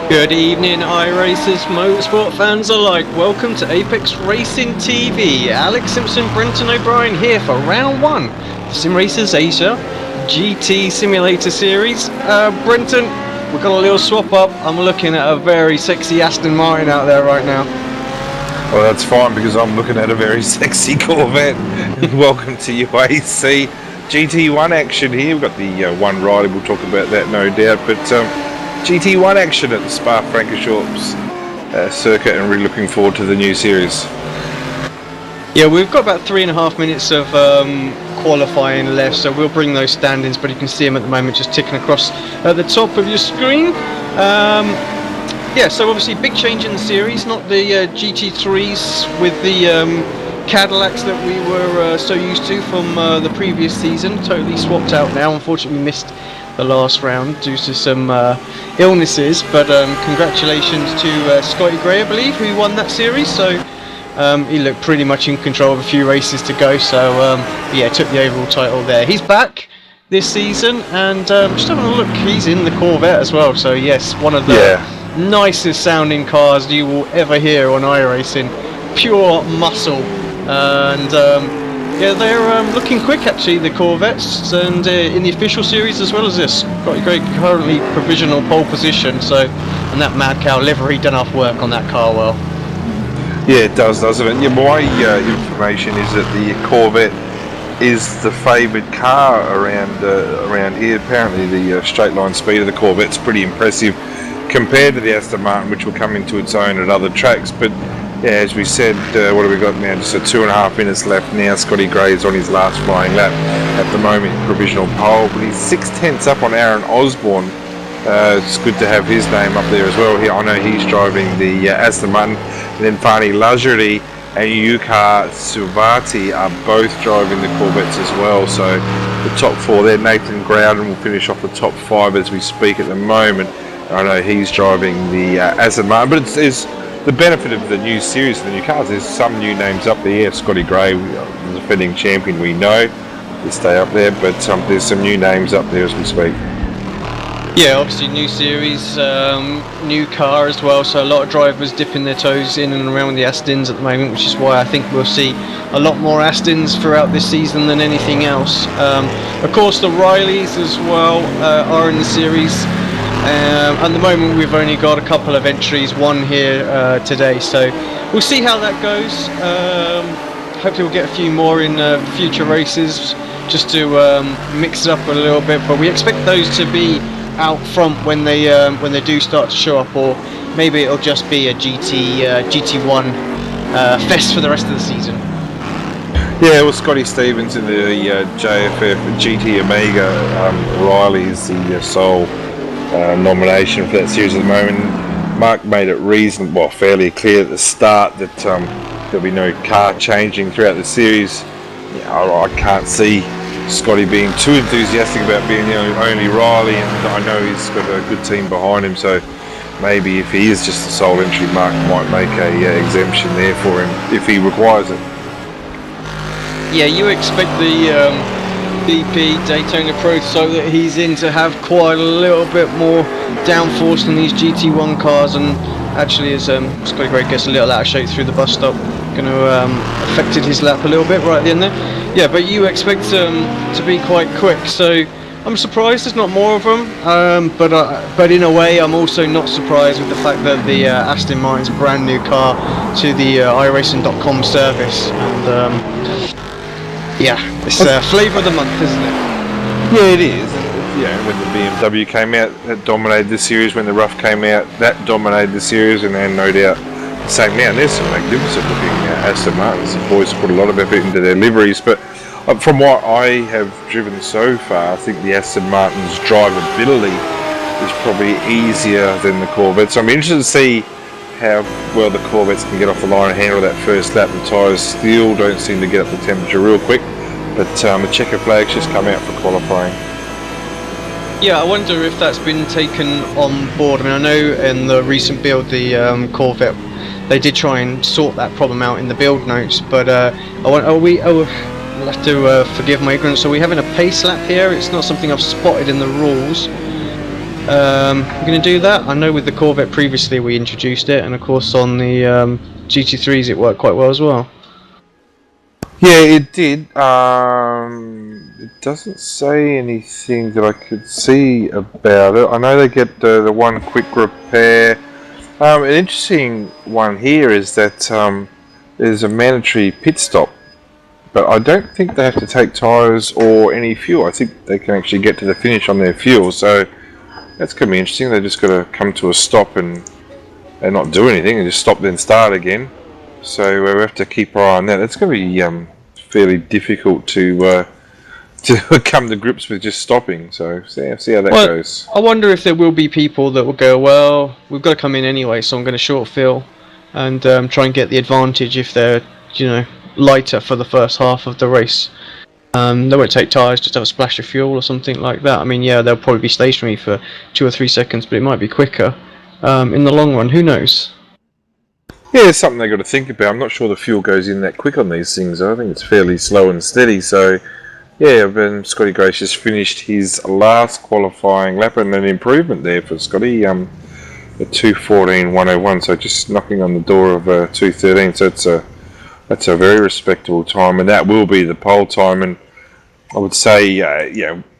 Good evening, iRacers, motorsport fans alike. Welcome to Apex Racing TV. Alex Simpson, Brenton O'Brien here for round one, the Sim Racers Asia GT Simulator Series. Brenton, we've got a little swap up. I'm looking at a very sexy Aston Martin out there right now. Well, that's fine because I'm looking at a very sexy Corvette. Welcome to UAC GT1 action here. We've got the one rider, we'll talk about that no doubt, but GT1 action at the Spa-Francorchamps circuit, and really looking forward to the new series. Yeah, we've got about 3.5 minutes of qualifying left, so we'll bring those stand-ins, but you can see them at the moment just ticking across at the top of your screen. Yeah, so obviously big change in the series, not the GT3s with the Cadillacs that we were so used to from the previous season. Totally swapped out now. Unfortunately, we missed the last round due to some illnesses, but congratulations to Scotty Gray, I believe, who won that series. So he looked pretty much in control of a few races to go, so yeah, took the overall title there. He's back this season, and just having a look, he's in the Corvette as well, so yes, one of the nicest sounding cars you will ever hear on iRacing. Pure muscle, and yeah, they're looking quick actually, the Corvettes, and in the official series as well as this. Got a great currently provisional pole position, so, and that Mad Cow livery done off work on that car well. Yeah, it does, doesn't it? Yeah, my information is that the Corvette is the favoured car around here. Apparently the straight line speed of the Corvette's pretty impressive compared to the Aston Martin, which will come into its own at other tracks, but yeah, as we said, what have we got now? Just 2.5 minutes left now. Scotty Gray is on his last flying lap at the moment, provisional pole, but he's 6/10 up on Aaron Osborne. It's good to have his name up there as well. Here, I know he's driving the Aston Martin, and then Fani Lajerie and Yuka Suvati are both driving the Corvettes as well. So the top four there. Nathan Groudon will finish off the top five as we speak at the moment. I know he's driving the Aston Martin, but it's the benefit of the new series, the new cars, there's some new names up there. Yeah, Scotty Gray, the defending champion, we know, they stay up there, but there's some new names up there as we speak. Yeah, obviously new series, new car as well, so a lot of drivers dipping their toes in and around the Astons at the moment, which is why I think we'll see a lot more Astons throughout this season than anything else. Of course, the Rileys as well are in the series. At the moment we've only got a couple of entries, one here today, so we'll see how that goes. Hopefully we'll get a few more in future races just to mix it up a little bit, but we expect those to be out front when they do start to show up, or maybe it'll just be a GT1 fest for the rest of the season. Yeah, well, Scotty Stevens in the JFF GT Omega Riley is the sole nomination for that series at the moment. Mark made it fairly clear at the start that there'll be no car changing throughout the series. Yeah, I can't see Scotty being too enthusiastic about being the only Riley, and I know he's got a good team behind him, so maybe if he is just the sole entry, Mark might make a exemption there for him if he requires it. Yeah, you expect the BP Daytona Pro, so that he's in, to have quite a little bit more downforce than these GT1 cars, and actually as Scotty Gray gets a little out of shape through the bus stop, going to affected his lap a little bit right at the end there. Yeah, but you expect to be quite quick, so I'm surprised there's not more of them, but in a way I'm also not surprised with the fact that the Aston Martin's a brand new car to the iRacing.com service, and yeah, it's flavour of the month, isn't it? Yeah, it is. Yeah, when the BMW came out, that dominated the series. When the Rough came out, that dominated the series, and then no doubt the same now. And there's some magnificent looking Aston Martins. The boys put a lot of effort into their liveries, but from what I have driven so far, I think the Aston Martin's drivability is probably easier than the Corvette. So I'm interested to see how well the Corvettes can get off the line and handle that first lap. The tyres still don't seem to get up the temperature real quick, but the checker flag's just come out for qualifying. Yeah, I wonder if that's been taken on board. I mean, I know in the recent build, the Corvette, they did try and sort that problem out in the build notes, but you'll have to forgive my ignorance. Are we having a pace lap here? It's not something I've spotted in the rules. We're going to do that. I know with the Corvette previously we introduced it, and of course on the GT3s it worked quite well as well. Yeah, it did. It doesn't say anything that I could see about it. I know they get the one quick repair. An interesting one here is that there's a mandatory pit stop, but I don't think they have to take tyres or any fuel. I think they can actually get to the finish on their fuel, so that's going to be interesting. They're just got to come to a stop and not do anything and just stop then start again. So we have to keep our eye on that. It's going to be fairly difficult to come to grips with just stopping. So see how that goes. I wonder if there will be people that will go, well, we've got to come in anyway, so I'm going to short fill and try and get the advantage if they're, lighter for the first half of the race. They won't take tyres, just have a splash of fuel or something like that. I mean, yeah, they'll probably be stationary for 2 or 3 seconds, but it might be quicker in the long run. Who knows? Yeah, it's something they've got to think about. I'm not sure the fuel goes in that quick on these things. I think it's fairly slow and steady. So, yeah, Scotty Grace just finished his last qualifying lap and an improvement there for Scotty. A 2:14.101, so just knocking on the door of 2:13. So that's a very respectable time, and that will be the pole time. And I would say,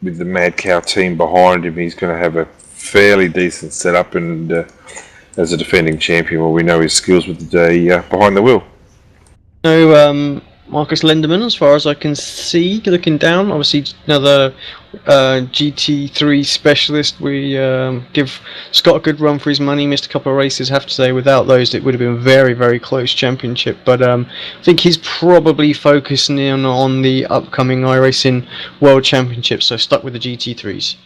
with the Mad Cow team behind him, he's going to have a fairly decent setup. And as a defending champion, well, we know his skills with the behind the wheel. No, Marcus Lenderman, as far as I can see, looking down. Obviously, another GT3 specialist. We give Scott a good run for his money. Missed a couple of races, have to say. Without those, it would have been a very, very close championship. But I think he's probably focusing in on the upcoming iRacing World Championship, so stuck with the GT3s.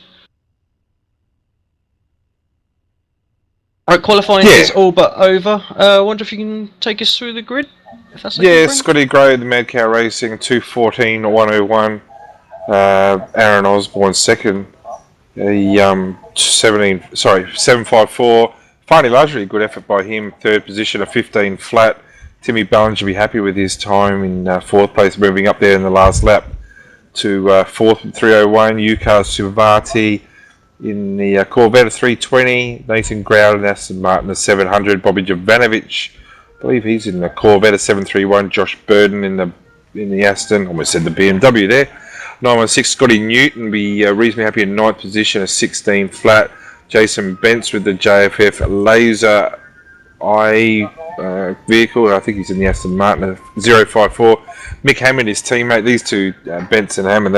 Alright, qualifying is all but over. I wonder if you can take us through the grid? If that's okay, Scotty Gray, the Mad Cow Racing, 2:14.101. Aaron Osborne second. 7:54. Finally, largely a good effort by him. Third position, a 15 flat. Timmy Ballen should be happy with his time in fourth place, moving up there in the last lap to fourth with 3:01. Yukar Suvati in the Corvette, 3:20. Nathan Growden, Aston Martin, the 700. Bobby Jovanovic, I believe he's in the Corvette, 7:31. Josh Burden in the Aston, almost said the BMW there. 9:16. Scotty Newton be reasonably happy in ninth position, a 16 flat. Jason Bentz with the JFF Laser I vehicle, I think he's in the Aston Martin, a 054. Mick Hammond, his teammate, these two, Bentz and Hammond,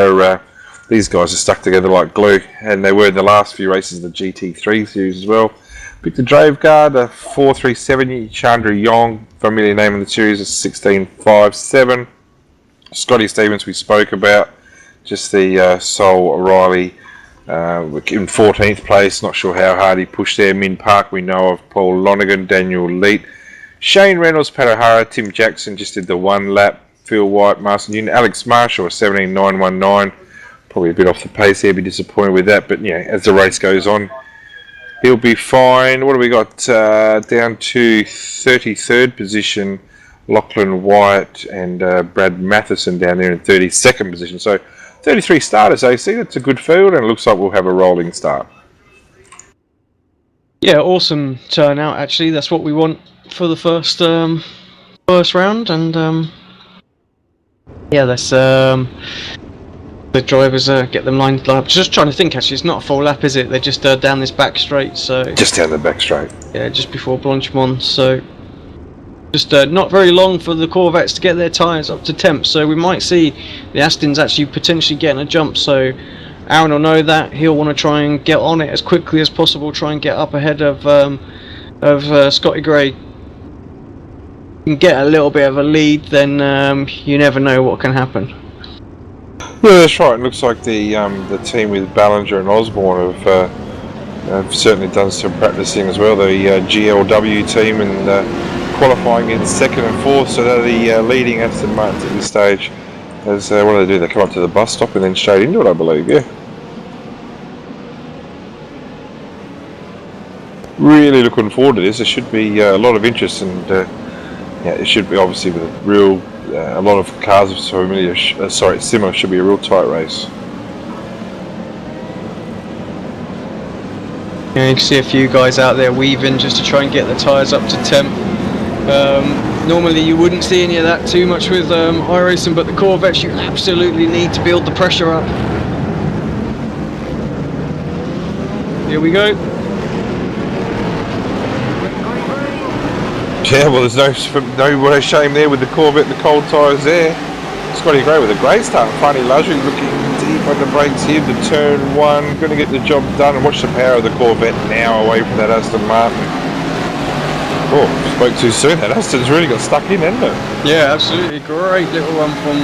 these guys are stuck together like glue, and they were in the last few races of the GT3 series as well. Victor Draveguard, a 437. Chandra Yong, familiar name in the series, a 16.57. Scotty Stevens, we spoke about, just the Sol O'Reilly in 14th place. Not sure how hard he pushed there. Min Park, we know of. Paul Lonergan, Daniel Leet, Shane Reynolds, Pat O'Hara, Tim Jackson just did the one lap. Phil White, Master Newton, Alex Marshall, a 17.919. Probably a bit off the pace here, be disappointed with that, but as the race goes on, he'll be fine. What do we got? Down to 33rd position, Lachlan Wyatt and Brad Matheson down there in 32nd position. So 33 starters, AC. That's a good field, and it looks like we'll have a rolling start. Yeah, awesome turnout. Actually, that's what we want for the first round, and that's the drivers get them lined up. Just trying to think. Actually, it's not a full lap, is it? They're just down this back straight. So just down the back straight. Yeah, just before Blanchimont. So just not very long for the Corvettes to get their tyres up to temp. So we might see the Astons actually potentially getting a jump. So Aaron will know that. He'll want to try and get on it as quickly as possible. Try and get up ahead of Scotty Gray. You can get a little bit of a lead, then you never know what can happen. Yeah, that's right. It looks like the team with Ballinger and Osborne have certainly done some practicing as well. The GLW team and qualifying in second and fourth, so they're the leading Aston Martins at this stage. As what do they do? They come up to the bus stop and then straight into it, I believe. Yeah. Really looking forward to this. There should be a lot of interest, and it should be obviously with a real. A lot of cars of similar should be a real tight race. Yeah, you can see a few guys out there weaving just to try and get the tyres up to temp. Normally you wouldn't see any of that too much with iRacing, but the Corvettes you absolutely need to build the pressure up. Here we go. Yeah, well, there's no shame there with the Corvette, the cold tyres there. Scotty Gray with a great start. Funny Luxury looking deep on the brakes here. The turn one, going to get the job done. And watch the power of the Corvette now away from that Aston Martin. Oh, spoke too soon. That Aston's really got stuck in, hasn't it? Yeah, absolutely. Great little run from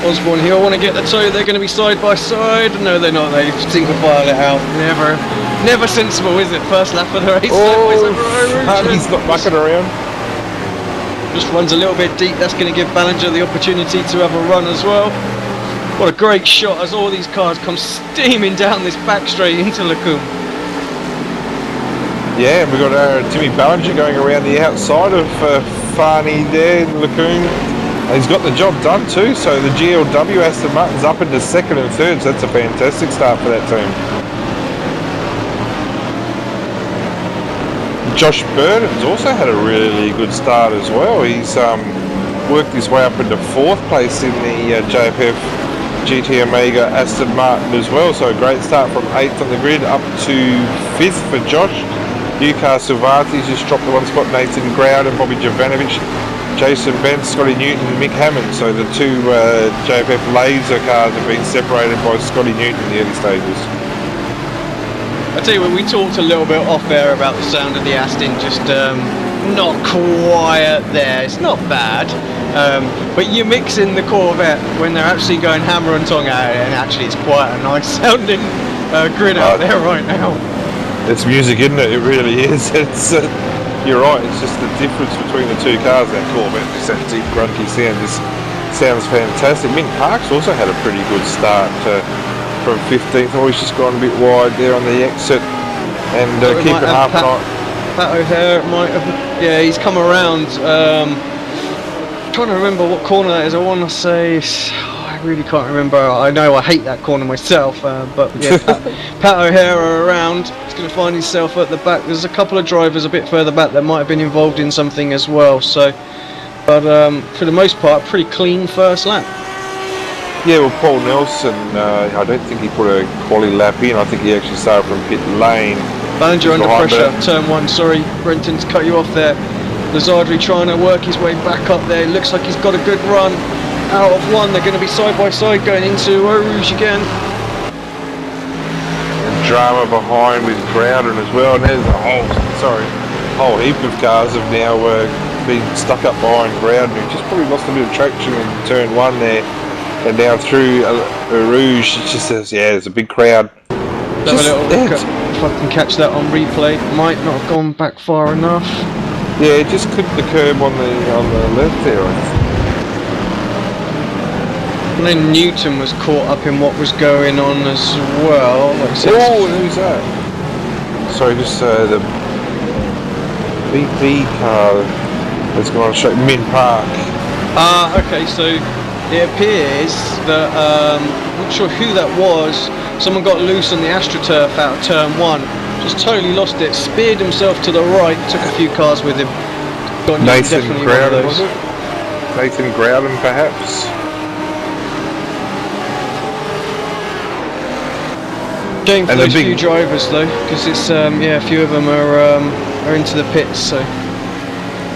Osborne here. I want to get the two. They're going to be side by side. No, they're not. They seem to file it out. Never sensible, is it? First lap of the race. He's not mucking around. Just runs a little bit deep. That's going to give Ballinger the opportunity to have a run as well. What a great shot as all these cars come steaming down this back straight into Lecombe. Yeah, we've got Timmy Ballinger going around the outside of Farney there, Lecombe. He's got the job done too, so the GLW Aston Martin's up into second and third, so that's a fantastic start for that team. Josh Burnham's also had a really good start as well. He's worked his way up into fourth place in the JFF GT Omega Aston Martin as well, so a great start from 8th on the grid up to 5th for Josh. Yuka Silvati's just dropped the one spot. Nathan Groud and Bobby Jovanovic, Jason Bent, Scotty Newton and Mick Hammond, so the two JFF laser cars have been separated by Scotty Newton in the early stages. I tell you what, we talked a little bit off air about the sound of the Aston, just not quiet there. It's not bad, but you mix in the Corvette when they're actually going hammer and tong at it, and actually it's quite a nice sounding grid out there right now. It's music, isn't it? It really is. It's you're right. It's just the difference between the two cars. That Corvette, just that deep grunty sound, just sounds fantastic. Mint Parks also had a pretty good start. From 15th, oh, he's just gone a bit wide there on the exit, and keep it half an eye. Pat O'Hare might have, yeah, he's come around. Trying to remember what corner that is. I want to say, I really can't remember. I know I hate that corner myself, but yeah, Pat O'Hare around. He's going to find himself at the back. There's a couple of drivers a bit further back that might have been involved in something as well. So, but for the most part, pretty clean first lap. Yeah, well, Paul Nelson, I don't think he put a quali lap in. I think he actually started from pit lane. Ballinger under pressure, turn one, sorry, Brenton's cut you off there. Lazardri trying to work his way back up there. Looks like he's got a good run. Out of one, they're going to be side by side going into Eau Rouge again. And drama behind with Groudon as well. And there's a whole heap of cars have now been stuck up behind Groudon, who just probably lost a bit of traction in turn one there. And down through Rouge, it just says, yeah, there's a big crowd. Have a little look at, if I can catch that on replay. Might not have gone back far enough. Yeah, it just clipped the curb on the left there, I think. And then Newton was caught up in what was going on as well. Like who's that? Sorry, just the BP car that's gone on straight Min Park. Okay, so it appears that, I'm not sure who that was, someone got loose on the AstroTurf out of turn one, just totally lost it, speared himself to the right, took a few cars with him. Nathan Groudon, was it? Nathan Groudon, perhaps? Game for those few drivers though, because it's, yeah, a few of them are into the pits, so.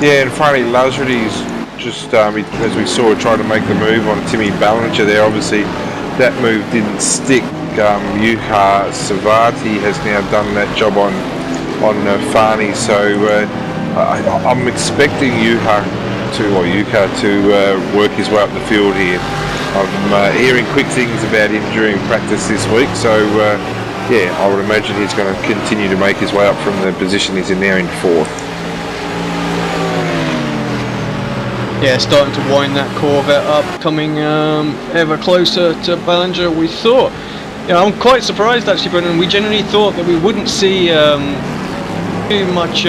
Yeah, and finally Lazardy's just, as we saw, trying to make the move on Timmy Ballinger there. Obviously, that move didn't stick. Yuka Savati has now done that job on Farney, so I'm expecting Yuka to work his way up the field here. I'm hearing quick things about him during practice this week, so yeah, I would imagine he's going to continue to make his way up from the position he's in now in fourth. Yeah, starting to wind that Corvette up, coming ever closer to Ballinger, we thought. Yeah, I'm quite surprised actually, Brendan. We generally thought that we wouldn't see too much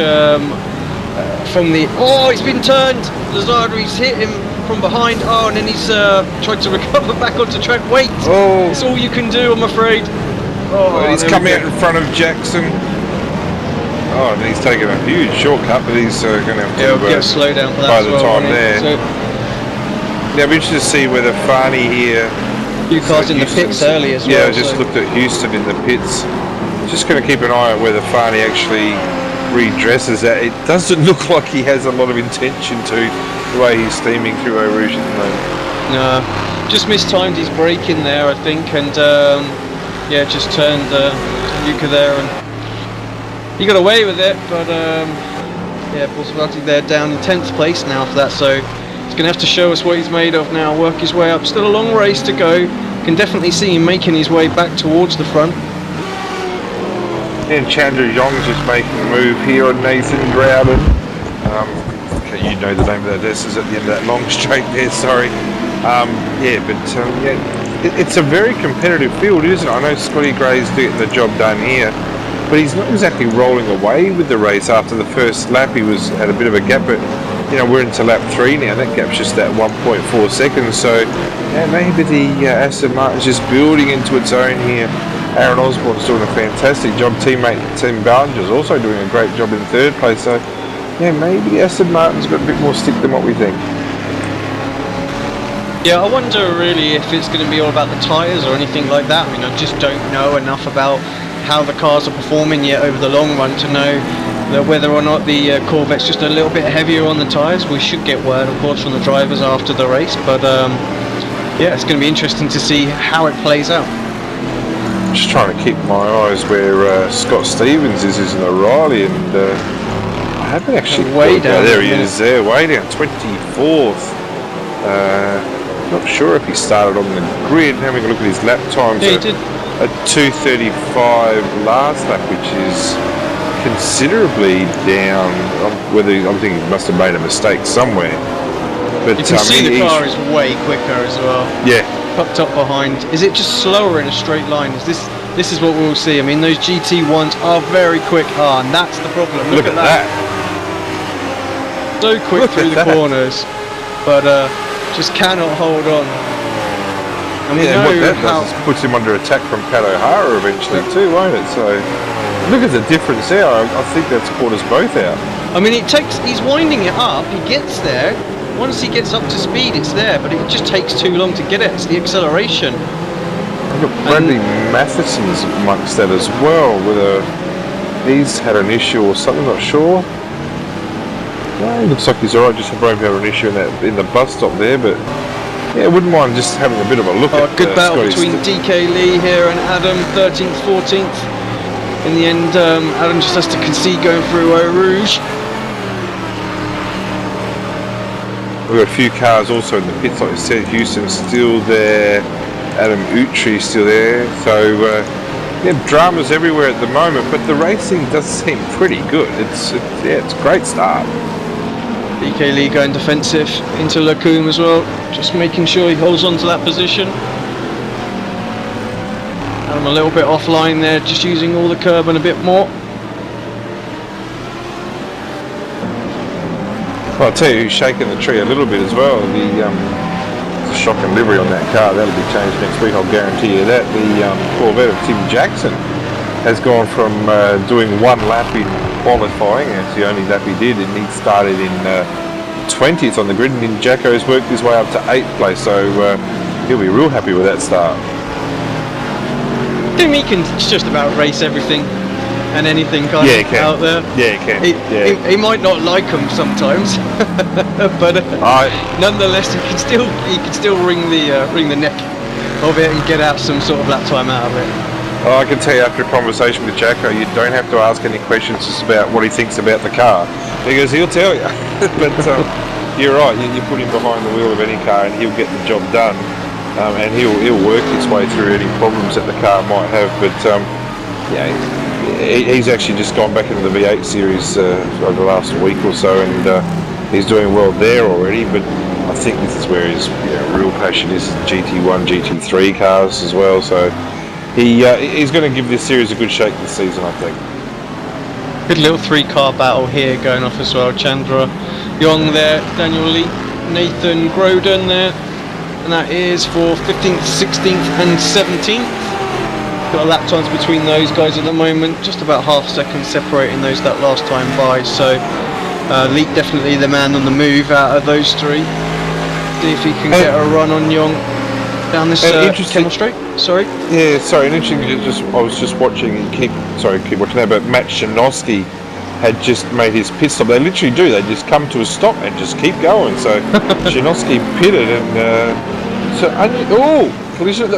from the... Oh, he's been turned! Lazardri's hit him from behind. Oh, and then he's tried to recover back onto track. Wait! Oh. It's all you can do, I'm afraid. Oh, he's come out in front of Jackson. Oh, and he's taken a huge shortcut, but he's going to have to Yeah, we'll get a slowdown for that by as the well, time won't it? there. So, Yeah, I'm interested to see whether Farney here. few cars in the pits early as well. Yeah, I just looked at Houston in the pits. Just going to keep an eye on whether Farney actually redresses that. It doesn't look like he has a lot of intention to, the way he's steaming through Eau Rouge at the moment. No, just mistimed his brake in there, I think, and yeah, just turned Yuka there, and he got away with it. But yeah, Bolsavati there down in 10th place now for that. So he's going to have to show us what he's made of now. Work his way up. Still a long race to go. Can definitely see him making his way back towards the front. And Chandra Yong's just making a move here on Nathan Growden. Okay, you know the name of that. This is at the end of that long straight there. Sorry. Yeah, but yeah, it's a very competitive field, isn't it? I know Scotty Gray's getting the job done here, but he's not exactly rolling away with the race. After the first lap, he had a bit of a gap, but you know we're into lap 3 now. That gap's just that 1.4 seconds. So yeah, maybe the Aston Martin's just building into its own here. Aaron Osborne's doing a fantastic job. Teammate Tim Ballinger's also doing a great job in 3rd place. So yeah, maybe Aston Martin's got a bit more stick than what we think. Yeah, I wonder really if it's going to be all about the tyres or anything like that. I mean, I just don't know enough about how the cars are performing yet over the long run to know that whether or not the Corvette's just a little bit heavier on the tyres. We should get word, of course, from the drivers after the race, but yeah, it's going to be interesting to see how it plays out. Just trying to keep my eyes where Scott Stevens is in O'Reilly, and I haven't actually way down. There he is, there, way down, 24th. Not sure if he started on the grid. Having a look at his lap times. Yeah, he did. A 2:35 last lap, which is considerably down. I'm thinking he must have made a mistake somewhere. But you can see the car is way quicker as well. Yeah. Popped up behind. Is it just slower in a straight line? This is what we'll see. I mean, those GT1s are very quick. And that's the problem. Look at that. So quick through the corners, but just cannot hold on. And we know what that how does is puts him under attack from Pat O'Hara eventually too, won't it? So look at the difference there. I think that's caught us both out. I mean, he's winding it up. He gets there. Once he gets up to speed, it's there, but it just takes too long to get it. It's the acceleration. Look, Bradley Matheson's amongst that as well, whether he's had an issue or something, not sure. No, looks like he's alright, just having an issue in the bus stop there, but yeah, I wouldn't mind just having a bit of a look at good battle between DK Lee here and Adam, 13th, 14th. In the end, Adam just has to concede going through Eau Rouge. We've got a few cars also in the pits, like I said. Houston's still there, Adam Utri still there. So yeah, drama's everywhere at the moment, but the racing does seem pretty good. It's a great start. DK Lee going defensive into Lacombe as well, just making sure he holds on to that position. Adam a little bit offline there, just using all the curb and a bit more. Well, I'll tell you who's shaking the tree a little bit as well. The shock and livery on that car, that'll be changed next week, I'll guarantee you that. The Corvette of Tim Jackson has gone from doing one lap in qualifying, it's the only lap he did, and he started in 20th on the grid, and then Jacko's worked his way up to 8th place, so he'll be real happy with that start. Tim, he can just about race everything and anything out there. Yeah, he can. He might not like them sometimes, but nonetheless, he can still wring the neck of it and get out some sort of lap time out of it. Oh, I can tell you after a conversation with Jacko, you don't have to ask any questions just about what he thinks about the car, because he'll tell you. But you're right, you put him behind the wheel of any car and he'll get the job done, and he'll work his way through any problems that the car might have. But yeah, he's actually just gone back into the V8 series over the last week or so, and he's doing well there already. But I think this is where his real passion is, GT1, GT3 cars as well. So he's going to give this series a good shake this season, I think. Good little 3-car battle here going off as well. Chandra Young there, Daniel Lee, Nathan Groden there, and that is for 15th, 16th and 17th. Got a lap times between those guys at the moment, just about half a second separating those that last time by. So Leek definitely the man on the move out of those three. See if he can get a run on Young down this Kemmel Straight. Sorry. Yeah, sorry. And interesting. I was just watching. Keep watching that. But Matt Shinosky had just made his pit stop. They literally do. They just come to a stop and just keep going. So Shinosky pitted and collision.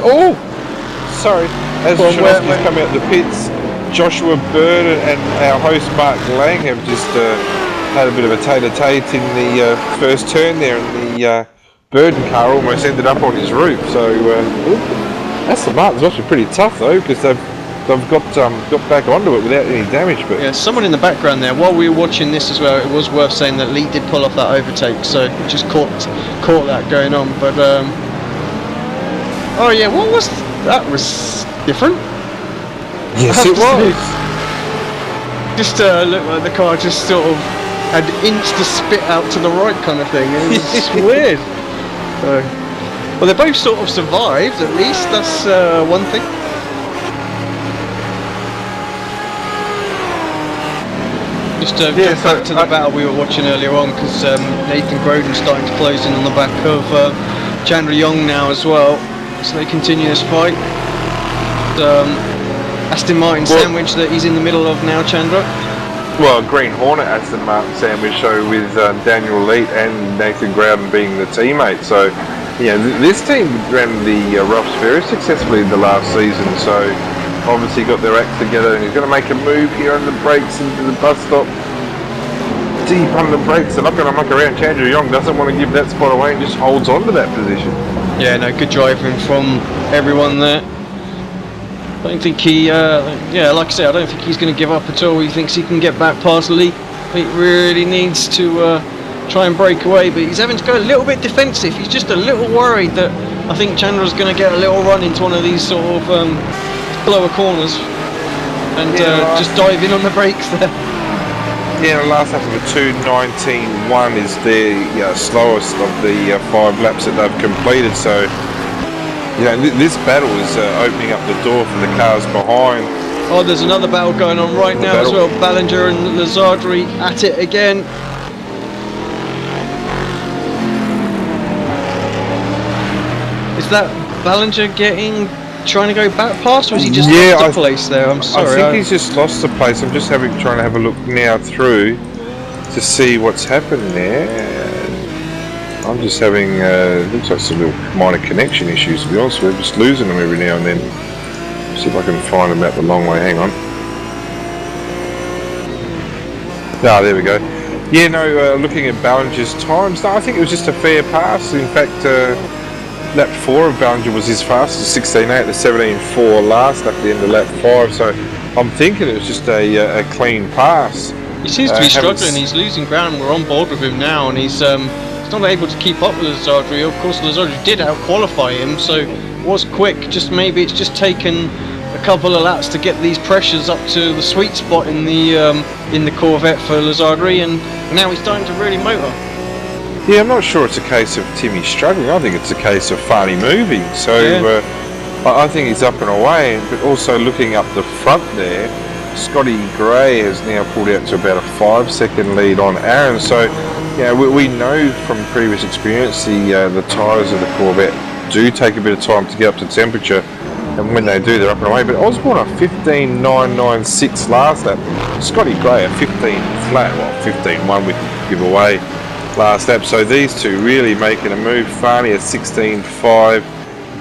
Sorry. As Shinosky's come out the pits, Joshua Bird and our host Mark Lang have just had a bit of a tete-a-tete in the first turn there, and the Burden car almost ended up on his roof. So Aston Martin's actually pretty tough though, because they've got back onto it without any damage. But yeah, someone in the background there. While we were watching this as well, it was worth saying that Lee did pull off that overtake, so just caught that going on. But oh yeah, what was that? Was different. Yes, it was. Just looked like the car just sort of had inched the spit out to the right kind of thing. It was just weird. Well, they both sort of survived, at least. That's one thing. Just jump back to the battle we were watching earlier on, because Nathan Groden's starting to close in on the back of Chandra Young now as well. So they continue this fight. Aston Martin sandwich that he's in the middle of now, Chandra. Well, Green Hornet Aston Martin sandwich show with Daniel Leet and Nathan Grouden being the teammate. So, yeah, this team ran the roughs very successfully the last season. So, obviously got their act together, and he's going to make a move here on the brakes into the bus stop. Deep under the brakes, they're not going to muck around. Chandra Young doesn't want to give that spot away and just holds on to that position. Yeah, no, good driving from everyone there. I don't think he, like I said, I don't think he's going to give up at all. He thinks he can get back past Lee. He really needs to try and break away, but he's having to go a little bit defensive. He's just a little worried that I think Chandra's going to get a little run into one of these sort of lower corners and just dive in on the brakes there. Yeah, the last lap of a 2:19.1 is the slowest of the 5 laps that they've completed. So, yeah, this battle is opening up the door for the cars behind. Oh, there's another battle going on right now as well. Ballinger and Lazardri at it again. Is that Ballinger trying to go back past, or is he just lost the place there? I'm sorry. I think he's just lost the place. I'm just trying to have a look now through to see what's happened there. I'm just having, looks like some little minor connection issues, to be honest with you. Just losing them every now and then. See if I can find them out the long way. Hang on. Ah, there we go. Yeah, no, looking at Ballinger's times, no, I think it was just a fair pass. In fact, lap 4 of Ballinger was his fastest, 16.8 to 17.4 last lap at the end of lap 5. So I'm thinking it was just a clean pass. He seems to be struggling. He's losing ground. We're on board with him now, and he's not able to keep up with Lazardri. Of course, Lazardri did out-qualify him, so it was quick. Just maybe it's just taken a couple of laps to get these pressures up to the sweet spot in the Corvette for Lazardri, and now he's starting to really motor. Yeah, I'm not sure it's a case of Timmy struggling. I think it's a case of Farney moving. So I think he's up and away. But also looking up the front there, Scotty Gray has now pulled out to about a 5-second lead on Aaron. So, yeah, we know from previous experience the tyres of the Corvette do take a bit of time to get up to temperature, and when they do, they're up and away. But Osborne a 15.996 last lap. Scotty Gray a 15 flat, well 15.1 we could give away last lap. So these two really making a move. Farney a 16.5,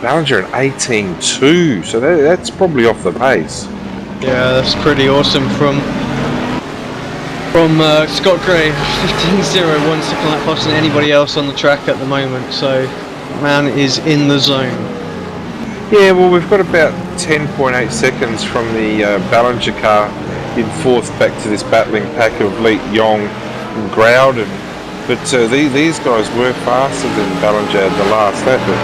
Ballinger an 18.2. So that's probably off the pace. Yeah, that's pretty awesome from Scott Gray. 15.0, 1 second lap faster than anybody else on the track at the moment. So man is in the zone. Yeah, well, we've got about 10.8 seconds from the Ballinger car in fourth back to this battling pack of Leet, Young and Grouden. But these guys were faster than Ballinger at the last lap. But,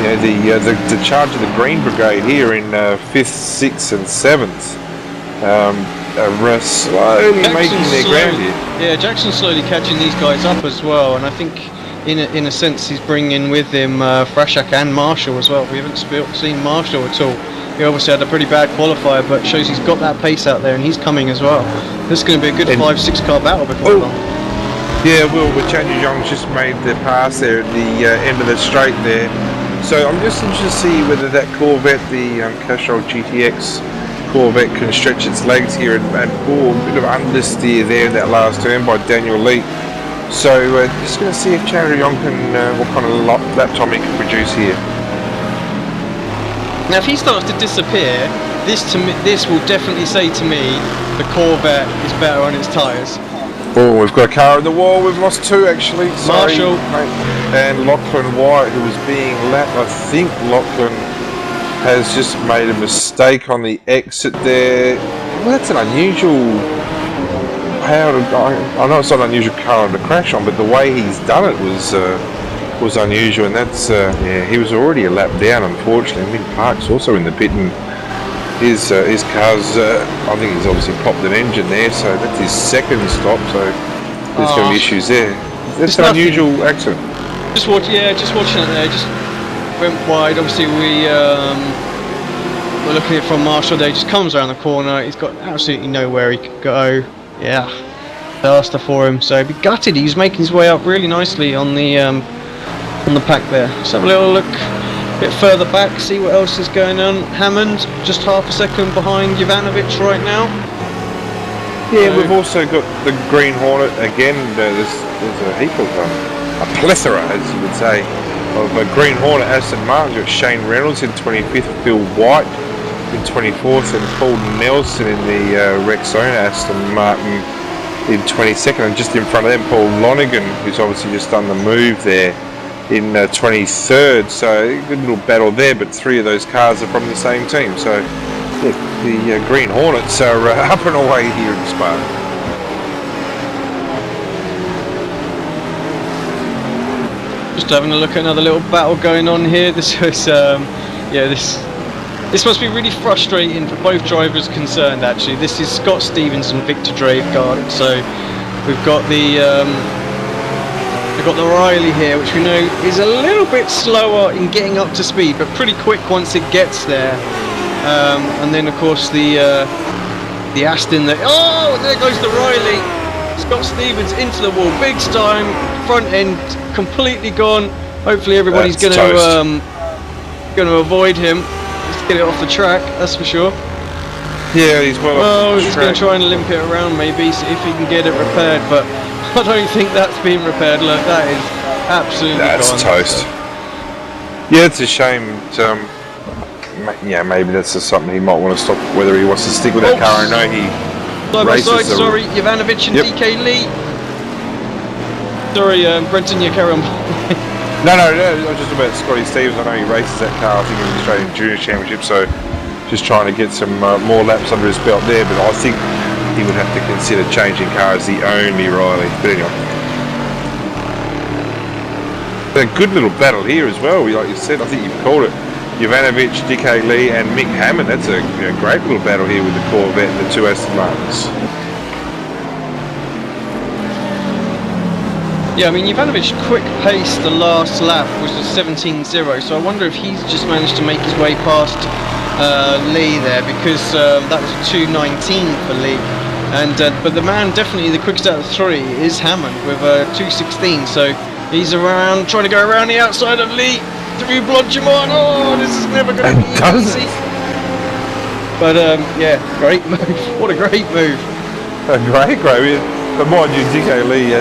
you know, the charge of the Green Brigade here in 5th, 6th and 7th are slowly making their ground here. Yeah, Jackson's slowly catching these guys up as well, and I think in a sense, he's bringing with him Frashak and Marshall as well. We haven't seen Marshall at all. He obviously had a pretty bad qualifier, but shows he's got that pace out there, and he's coming as well. This is going to be a good 5-6 car battle before long. Yeah, well, Chen Yong's just made the pass there at the end of the straight there. So I'm just interested to see whether that Corvette, the Castrol GTX Corvette, can stretch its legs here and pull a bit of understeer there in that last turn by Daniel Lee. So just going to see if Chen Yong can, what kind of lap time he can produce here. Now, if he starts to disappear, this will definitely say to me the Corvette is better on its tyres. Oh, we've got a car in the wall. We've lost two actually. Sorry, Marshall and Lachlan White, who was being lapped. I think Lachlan has just made a mistake on the exit there. Well, that's an unusual. I know it's not an unusual car to crash on, but the way he's done it was unusual, and that's yeah. He was already a lap down, unfortunately. Mick Park's also in the pit, and his car's. I think he's obviously popped an engine there, so that's his second stop. So there's going to be issues there. That's an unusual accident. Just watching it there. Just went wide. Obviously, we're looking at it from Marshall there. He just comes around the corner. He's got absolutely nowhere he could go. Yeah, disaster for him. So he'd be gutted. He was making his way up really nicely on the pack there. Let's have a little look a bit further back, see what else is going on. Hammond just half a second behind Jovanovic right now. Yeah, we've also got the Green Hornet again. There's a heap of a plethora, as you would say, of a Green Hornet Aston Martin. You've got Shane Reynolds in 25th, Bill White in 24th, and Paul Nelson in the Rexona Aston Martin in 22nd, and just in front of them Paul Lonergan, who's obviously just done the move there, in 23rd. So a good little battle there, but three of those cars are from the same team. So yeah, the Green Hornets are up and away here in Spa. Just having a look at another little battle going on here. This was this must be really frustrating for both drivers concerned. Actually, this is Scott Stevens and Victor Dravegaard. So we've got the Riley here, which we know is a little bit slower in getting up to speed, but pretty quick once it gets there. And then of course the Aston that, oh, there goes the Riley. Scott Stevens into the wall, big time, front end completely gone. Hopefully everybody's going to avoid him. Let's get it off the track, that's for sure. Yeah, he's well off the he's track. going to try and limp it around maybe, see if he can get it repaired, but I don't think that's been repaired. Look, that is absolutely gone. Toast. Yeah, it's a shame. Yeah, maybe that's just something he might want to stop, whether he wants to stick with that car. I know he side by races side, sorry, Jovanovic and DK Lee. Sorry, Brenton, you carry on. No, I was just about Scotty Stevens. I know he races that car, I think in the Australian Junior Championship, so just trying to get some more laps under his belt there, but I think he would have to consider changing cars, the only Riley. But anyway, a good little battle here as well. Like you said, I think you've called it. Jovanovic, DK Lee and Mick Hammond. That's a great little battle here with the Corvette and the two Aston Martins. Yeah, I mean, Jovanovic quick pace the last lap was a 17.0, so I wonder if he's just managed to make his way past Lee there, because that was a 2.19 for Lee. And but the man definitely the quickest out of the three is Hammond with a 2.16, so he's around, trying to go around the outside of Lee through Blanchimont. Oh, this is never going to be easy. But yeah, great move. What a great move. Great. But mind you, DK Lee,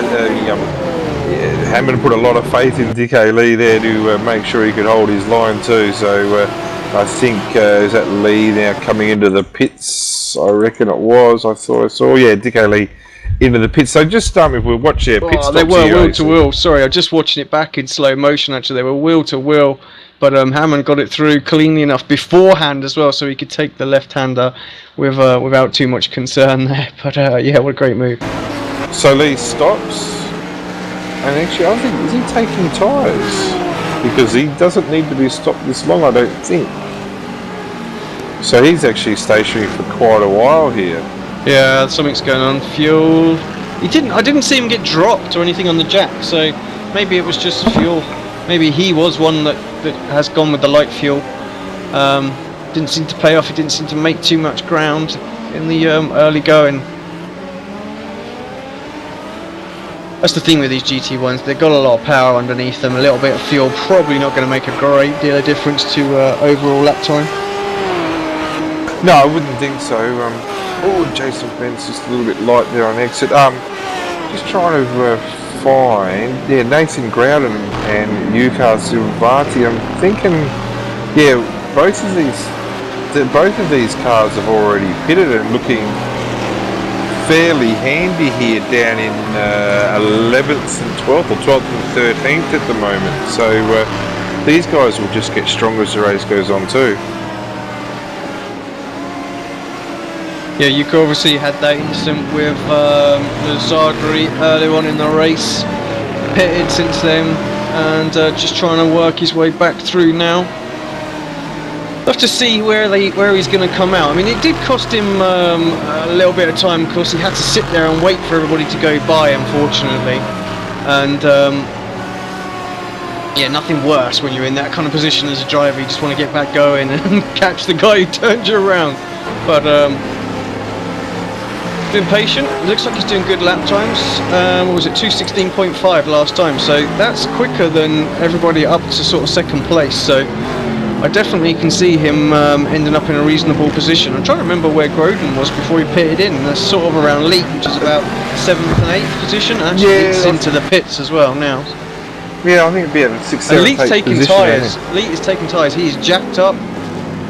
Hammond put a lot of faith in DK Lee there to make sure he could hold his line too. So I think is that Lee now coming into the pits? I reckon it was. I thought I saw. Yeah, DK Lee into the pits. So just if we'll watch their pit stops. They were wheel to wheel. Sorry, I'm just watching it back in slow motion. Actually, they were wheel to wheel, but Hammond got it through cleanly enough beforehand as well, so he could take the left-hander without too much concern there. But yeah, what a great move. So Lee stops, and actually, I think is he taking tyres? Because he doesn't need to be stopped this long, I don't think. So he's actually stationary for quite a while here. Yeah, something's going on. Fuel. I didn't see him get dropped or anything on the jack, so Maybe it was just fuel. Maybe he was one that has gone with the light fuel. Didn't seem to pay off. He didn't seem to make too much ground in the early going. That's the thing with these GT ones. They've got a lot of power underneath them. A little bit of fuel probably not going to make a great deal of difference to overall lap time. No, I wouldn't think so. Oh, Jason Ben's just a little bit light there on exit. Just trying to find, Nathan Groudon and Yuka Silvati. I'm thinking, both of these cars have already pitted and looking fairly handy here down in 11th and 12th, or 12th and 13th at the moment. So these guys will just get stronger as the race goes on too. Yeah, you could obviously had that incident with Lazardri earlier on in the race. Pitted since then, and just trying to work his way back through now. We'll have to see where he's going to come out. I mean, it did cost him a little bit of time, of course. He had to sit there and wait for everybody to go by, unfortunately. And nothing worse when you're in that kind of position as a driver. You just want to get back going and catch the guy who turned you around. But been patient. It looks like he's doing good lap times. What was it, 2:16.5 last time? So that's quicker than everybody up to sort of second place. So I definitely can see him ending up in a reasonable position. I'm trying to remember where Groudon was before he pitted in. That's sort of around Leet, which is about 7th and 8th position. Actually, Leet's into the pits as well now. Yeah, I think it'd be at 6th, 7th, and Leet's 8th taking position. tyres. Leet is taking tyres. He's jacked up,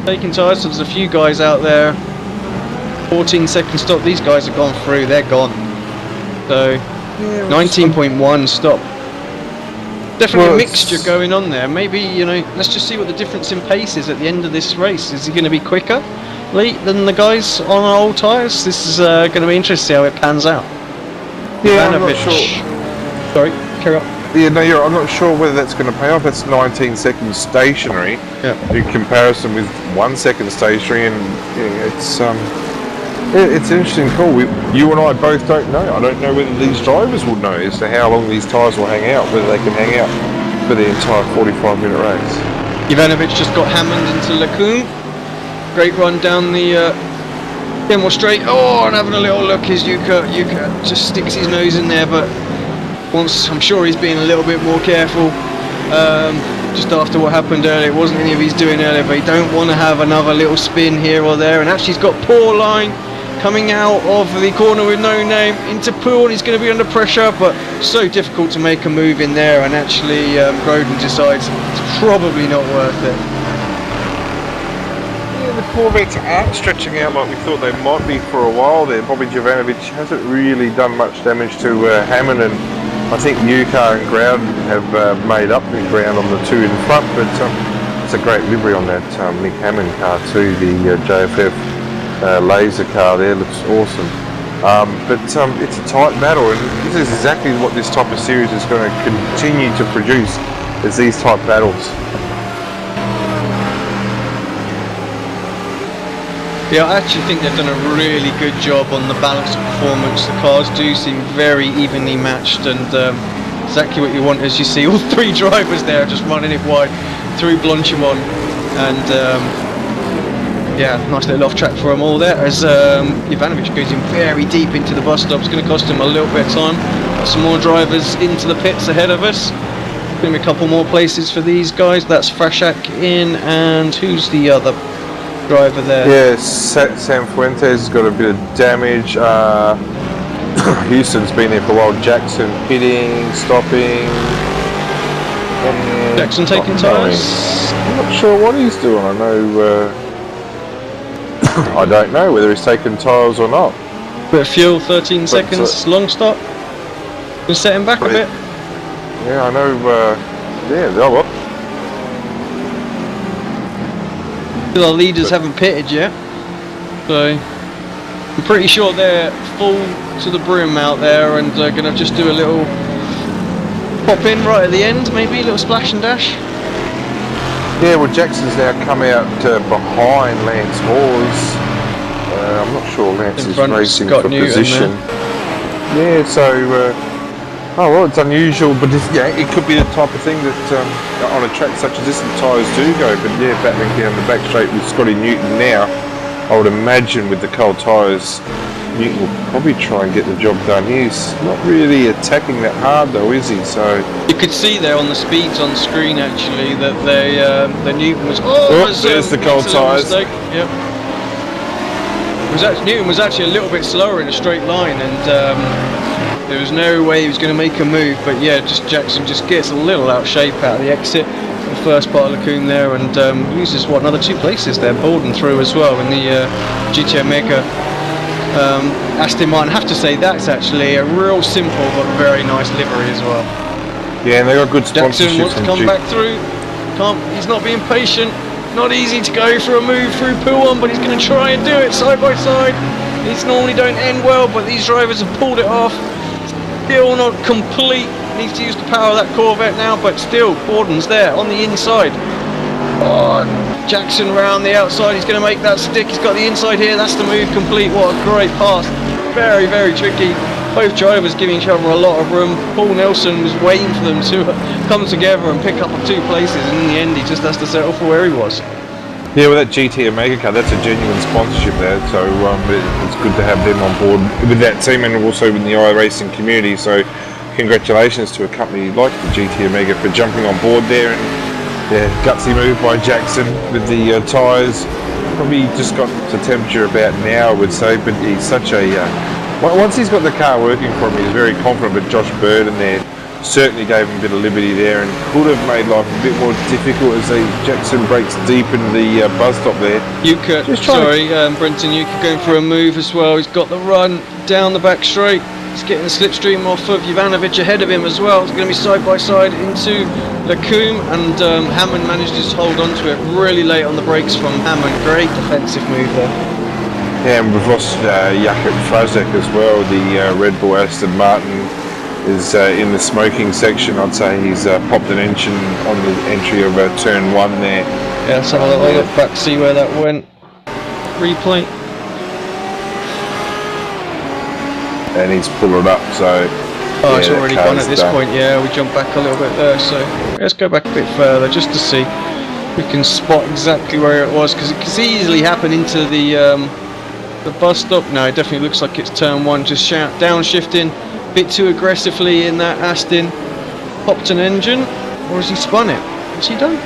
taking tyres. So there's a few guys out there. 14-second stop. These guys have gone through. They're gone. So 19.1 stop. Definitely a mixture going on there. Maybe, let's just see what the difference in pace is at the end of this race. Is he going to be quicker, Leet, than the guys on our old tyres? This is going to be interesting to see how it pans out. Yeah, I'm not sure. Sorry, carry on. Yeah, no, I'm not sure whether that's going to pay off. That's 19 seconds stationary. Yeah. In comparison with 1 second stationary, and it's an interesting call. You and I both don't know. I don't know whether these drivers will know as to how long these tyres will hang out, whether they can hang out for the entire 45-minute race. Ivanovic just got hammered into Lacoon. Great run down the Denmark straight. Oh, and having a little look is Yuka. Yuka just sticks his nose in there, but I'm sure he's being a little bit more careful. Just after what happened earlier, it wasn't any of his doing earlier, but he don't want to have another little spin here or there. And actually, he's got poor line coming out of the corner with no name into Poole. He's going to be under pressure, but so difficult to make a move in there. And actually, Groudon decides it's probably not worth it. Yeah, the Corvettes aren't stretching out like we thought they might be for a while there. Bobby Jovanovic hasn't really done much damage to Hammond, and I think Yuka and Groudon have made up the ground on the two in front. But it's a great livery on that Nick Hammond car too. The JFF laser car there looks awesome. But it's a tight battle, and this is exactly what this type of series is going to continue to produce, is these type battles. Yeah, I actually think they've done a really good job on the balance of performance. The cars do seem very evenly matched, and exactly what you want as you see all three drivers there just running it wide through Blanchimont. And nice little off track for them all there as Ivanovic goes in very deep into the bus stop. It's going to cost him a little bit of time. Got some more drivers into the pits ahead of us. Going to be a couple more places for these guys. That's Frashak in, and who's the other driver there? Yeah, Sam Fuentes has got a bit of damage. Houston's been there for a while. Jackson pitting, stopping. Jackson taking tyres? I'm not sure what he's doing. I know. I don't know whether he's taking tyres or not. Bit of fuel, 13 seconds, long stop. Can set him back a bit. Yeah, I know. Our leaders haven't pitted yet, so I'm pretty sure they're full to the brim out there, and they're going to just do a little pop in right at the end, maybe a little splash and dash. Yeah, well, Jackson's now come out behind Lance Hawes. I'm not sure Lance is racing for position. Yeah, so I Oh well, it's unusual, but it could be the type of thing that on a track such as this, the tyres do go. But yeah, battling down the back straight with Scotty Newton now, I would imagine with the cold tyres, Newton will probably try and get the job done. He's not really attacking that hard though, is he? So you could see there on the speeds on screen actually that the Newton was there's the cold tyres. Yep. Newton was actually a little bit slower in a straight line, and there was no way he was going to make a move. But yeah, Jackson just gets a little out of shape out of the exit, the first part of Lacoon there, and loses another 2 places there. Borden through as well in the GT Omega. Aston Martin, have to say that's actually a real simple but very nice livery as well. Yeah, and they got good sponsorship. Jackson wants to come back through. He's not being patient. Not easy to go for a move through P1, but he's going to try and do it side by side. These normally don't end well, but these drivers have pulled it off. Still not complete. Needs to use the power of that Corvette now, but still, Borden's there on the inside. Oh, Jackson round the outside. He's going to make that stick. He's got the inside here. That's the move complete. What a great pass. Very, very tricky. Both drivers giving each other a lot of room. Paul Nelson was waiting for them to come together and pick up 2 places, and in the end he just has to settle for where he was. Yeah, with that GT Omega car, that's a genuine sponsorship there, so it's good to have them on board with that team and also in the iRacing community. So congratulations to a company like the GT Omega for jumping on board there, and gutsy move by Jackson with the tyres. Probably just got to temperature about now, I would say, but he's such a once he's got the car working for him, he's very confident. But Josh Burden there certainly gave him a bit of liberty there and could have made life a bit more difficult as Jackson breaks deep in the bus stop there. Brenton Yuka going for a move as well. He's got the run down the back straight. He's getting the slipstream off of Jovanovic ahead of him as well. It's going to be side by side into Lacombe, and Hammond managed to hold on to it really late on the brakes from Hammond. Great defensive move there. Yeah, and we've lost Jakob Frazek as well. The Red Bull Aston Martin is in the smoking section. I'd say he's popped an engine on the entry of turn 1 there. Yeah, let's have a look back, see where that went. Replay. And he's pulled it up, so... Oh, it's already gone at this point. Yeah, we jumped back a little bit there, so let's go back a bit further just to see if we can spot exactly where it was, because it could easily happen into the bus stop. No, it definitely looks like it's turn 1, just downshifting a bit too aggressively in that Aston. Popped an engine, or has he spun it? Has he done?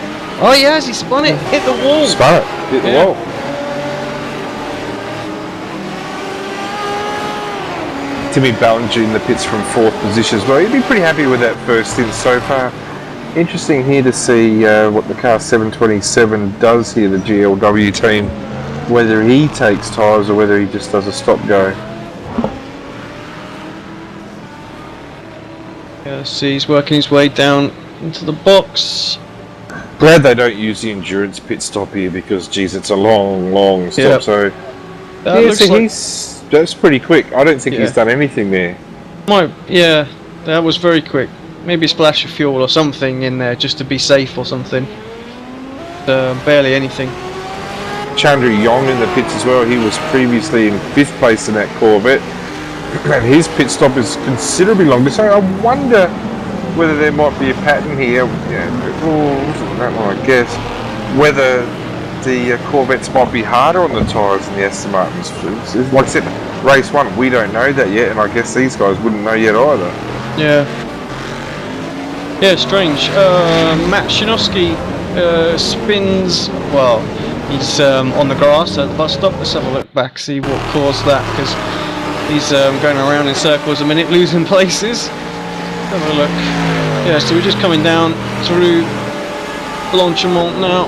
Oh, he has, he spun it, hit the wall. Spun it, hit the wall. Timmy Ballinger in the pits from 4th position as well. He'd be pretty happy with that first stint so far. Interesting here to see what the car 727 does here, the GLW team. Whether he takes tyres or whether he just does a stop go. Yeah, see, he's working his way down into the box. Glad they don't use the endurance pit stop here, because geez, it's a long stop. Yep. So that's pretty quick. I don't think he's done anything there. Yeah, that was very quick. Maybe a splash of fuel or something in there just to be safe or something. Barely anything. Chandra Yong in the pits as well. He was previously in 5th place in that Corvette, and his pit stop is considerably longer. So I wonder whether there might be a pattern here. That one, I guess. Whether the Corvettes might be harder on the tyres than the Aston Martins. Like I said, race 1, we don't know that yet, and I guess these guys wouldn't know yet either. Yeah, strange. Matt Shinovsky spins. Well, he's on the grass at the bus stop. Let's have a look back, see what caused that, because he's going around in circles a minute, losing places. Have a look. Yeah, so we're just coming down through Blanchimont now.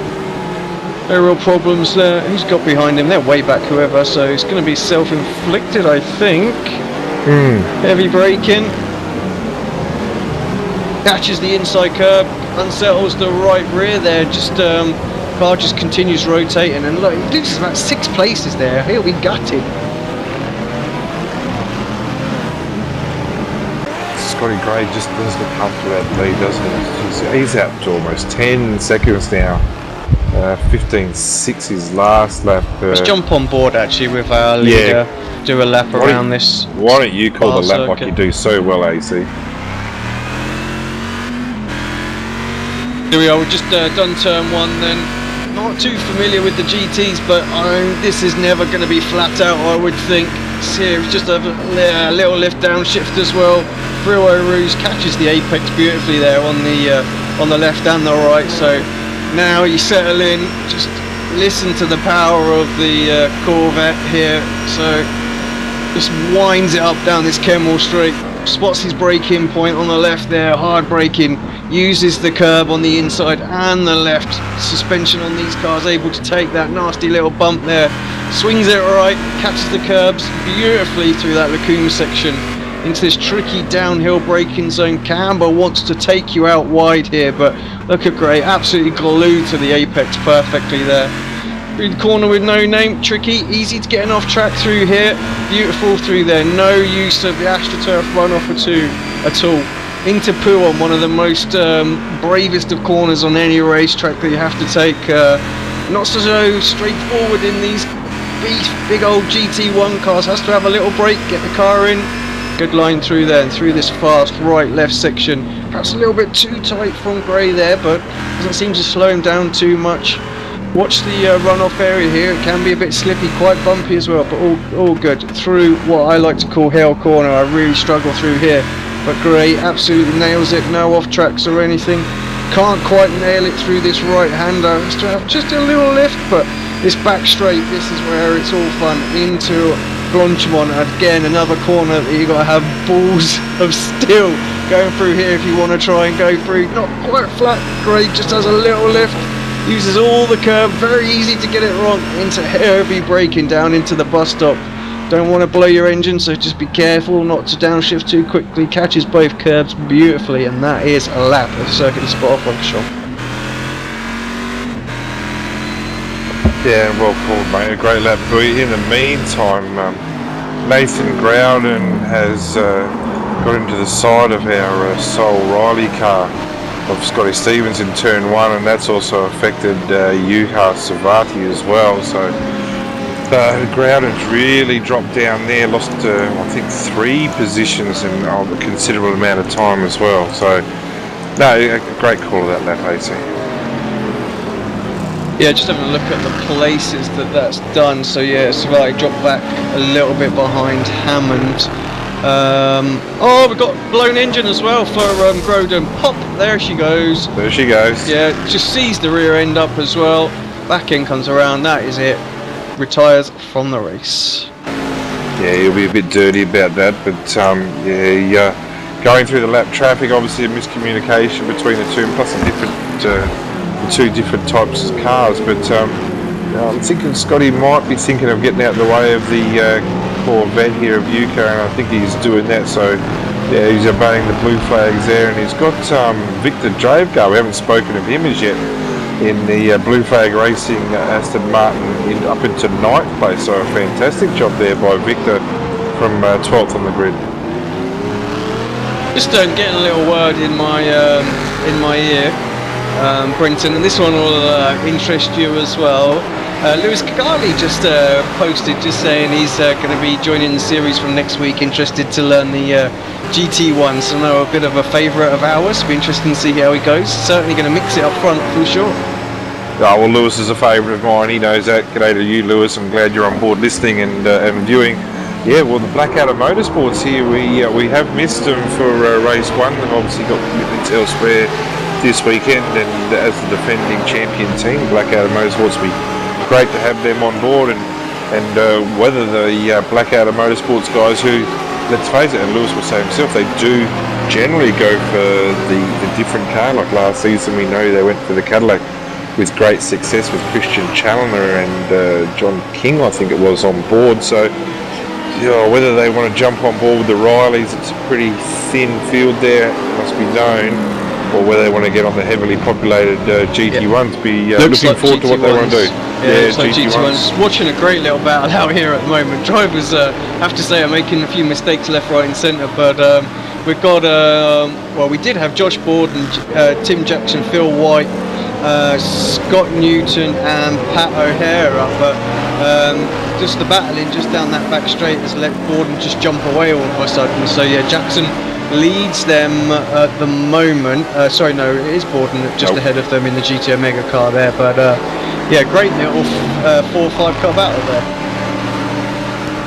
No real problems there. Who's got behind him? They're way back, whoever, so it's going to be self-inflicted, I think. Heavy braking. Catches the inside curb, unsettles the right rear there, just car just continues rotating, and look, he loses about 6 places there. He'll be gutted. Scotty Gray just doesn't look comfortable at the lead, doesn't he? He's out to almost 10 seconds now. 15.6 his last lap. Let's jump on board actually with our leader, do a lap around this. Why don't you call the lap like you do so well, AC? Here we are, we've just done turn 1 then. Not too familiar with the GTs, but this is never going to be flat out, I would think. See, it's just a little lift downshift as well. Freeway Rouge catches the apex beautifully there on the left and the right. So now you settle in, just listen to the power of the Corvette here. So just winds it up down this Kenmore straight, spots his braking point on the left there, hard braking, uses the curb on the inside and the left. Suspension on these cars able to take that nasty little bump there, swings it right, catches the curbs beautifully through that Lacoum section into this tricky downhill braking zone. Camber wants to take you out wide here, but look at Gray, absolutely glued to the apex perfectly there. Through the corner with no name, tricky, easy to get an off track through here, beautiful through there, no use of the AstroTurf runoff at all. Into Pouhon, one of the most bravest of corners on any racetrack that you have to take. Not so straightforward in these big old GT1 cars, has to have a little brake, get the car in. Good line through there and through this fast right left section. Perhaps a little bit too tight from Gray there, but doesn't seem to slow him down too much. Watch the runoff area here, it can be a bit slippy, quite bumpy as well, but all good. Through what I like to call Hell Corner, I really struggle through here. But Gray absolutely nails it, no off tracks or anything. Can't quite nail it through this right hander, has to have just a little lift, but this back straight, this is where it's all fun. Into Blanchimont, again another corner that you got to have balls of steel going through here if you want to try and go through. Not quite flat, Gray just has a little lift. Uses all the curb, very easy to get it wrong, into heavy braking down into the bus stop. Don't want to blow your engine, so just be careful not to downshift too quickly. Catches both curbs beautifully, and that is a lap of Circuit de Spa-Francorchamps. Yeah, well called, mate. A great lap for you. In the meantime, Nathan Grouden has got into the side of our Sol Riley car of Scotty Stevens in turn 1, and that's also affected Juha Savati as well. So Groudon's really dropped down there, lost I think 3 positions in a considerable amount of time as well. So no, a great call of that lap, AC. Yeah, just having a look at the places that's done. So yeah, Savati dropped back a little bit behind Hammond. Oh, we've got blown engine as well for Groudon. Pop, there she goes. There she goes. Yeah, just sees the rear end up as well. Back end comes around, that is it. Retires from the race. Yeah, he'll be a bit dirty about that, but going through the lap traffic, obviously a miscommunication between the two, plus the two different types of cars. But I'm thinking Scotty might be thinking of getting out of the way of the Corvette here of Yuka, and I think he's doing that. So yeah, he's obeying the blue flags there, and he's got Victor Dravegar. We haven't spoken of him as yet in the blue flag racing Aston Martin up into 9th place. So a fantastic job there by Victor from 12th on the grid. Just getting a little word in my ear, Brenton, and this one will interest you as well. Lewis Cagali just posted, just saying he's going to be joining the series from next week, interested to learn the GT1, so no, a bit of a favourite of ours. Be interesting to see how he goes. Certainly going to mix it up front for sure. Oh, well, Lewis is a favourite of mine, he knows that. G'day to you, Lewis, I'm glad you're on board listening and viewing. Yeah, well, the Blackout of Motorsports here, we have missed them for race 1. They've obviously got commitments elsewhere this weekend, and as the defending champion team, Blackout of Motorsports, will be great to have them on board, and whether the Blackout of Motorsports guys who, let's face it, and Lewis will say himself, they do generally go for the different car. Like last season, we know they went for the Cadillac with great success with Christian Challoner and John King, I think it was, on board. So whether they want to jump on board with the Rileys, it's a pretty thin field there, it must be known, or whether they want to get on the heavily populated GT1s. Be looking like forward to what they want to do. Yeah, looks like GT1s. Watching a great little battle out here at the moment. Drivers, have to say, are making a few mistakes left, right and centre, but we've got, well, we did have Josh Borden, Tim Jackson, Phil White, Scott Newton and Pat O'Hara, but just the battling just down that back straight has let Borden just jump away all of a sudden. So yeah, Jackson leads them at the moment. Sorry, no, it is Borden just ahead of them in the GT Omega car there. But yeah, great little 4 or 5 car battle there.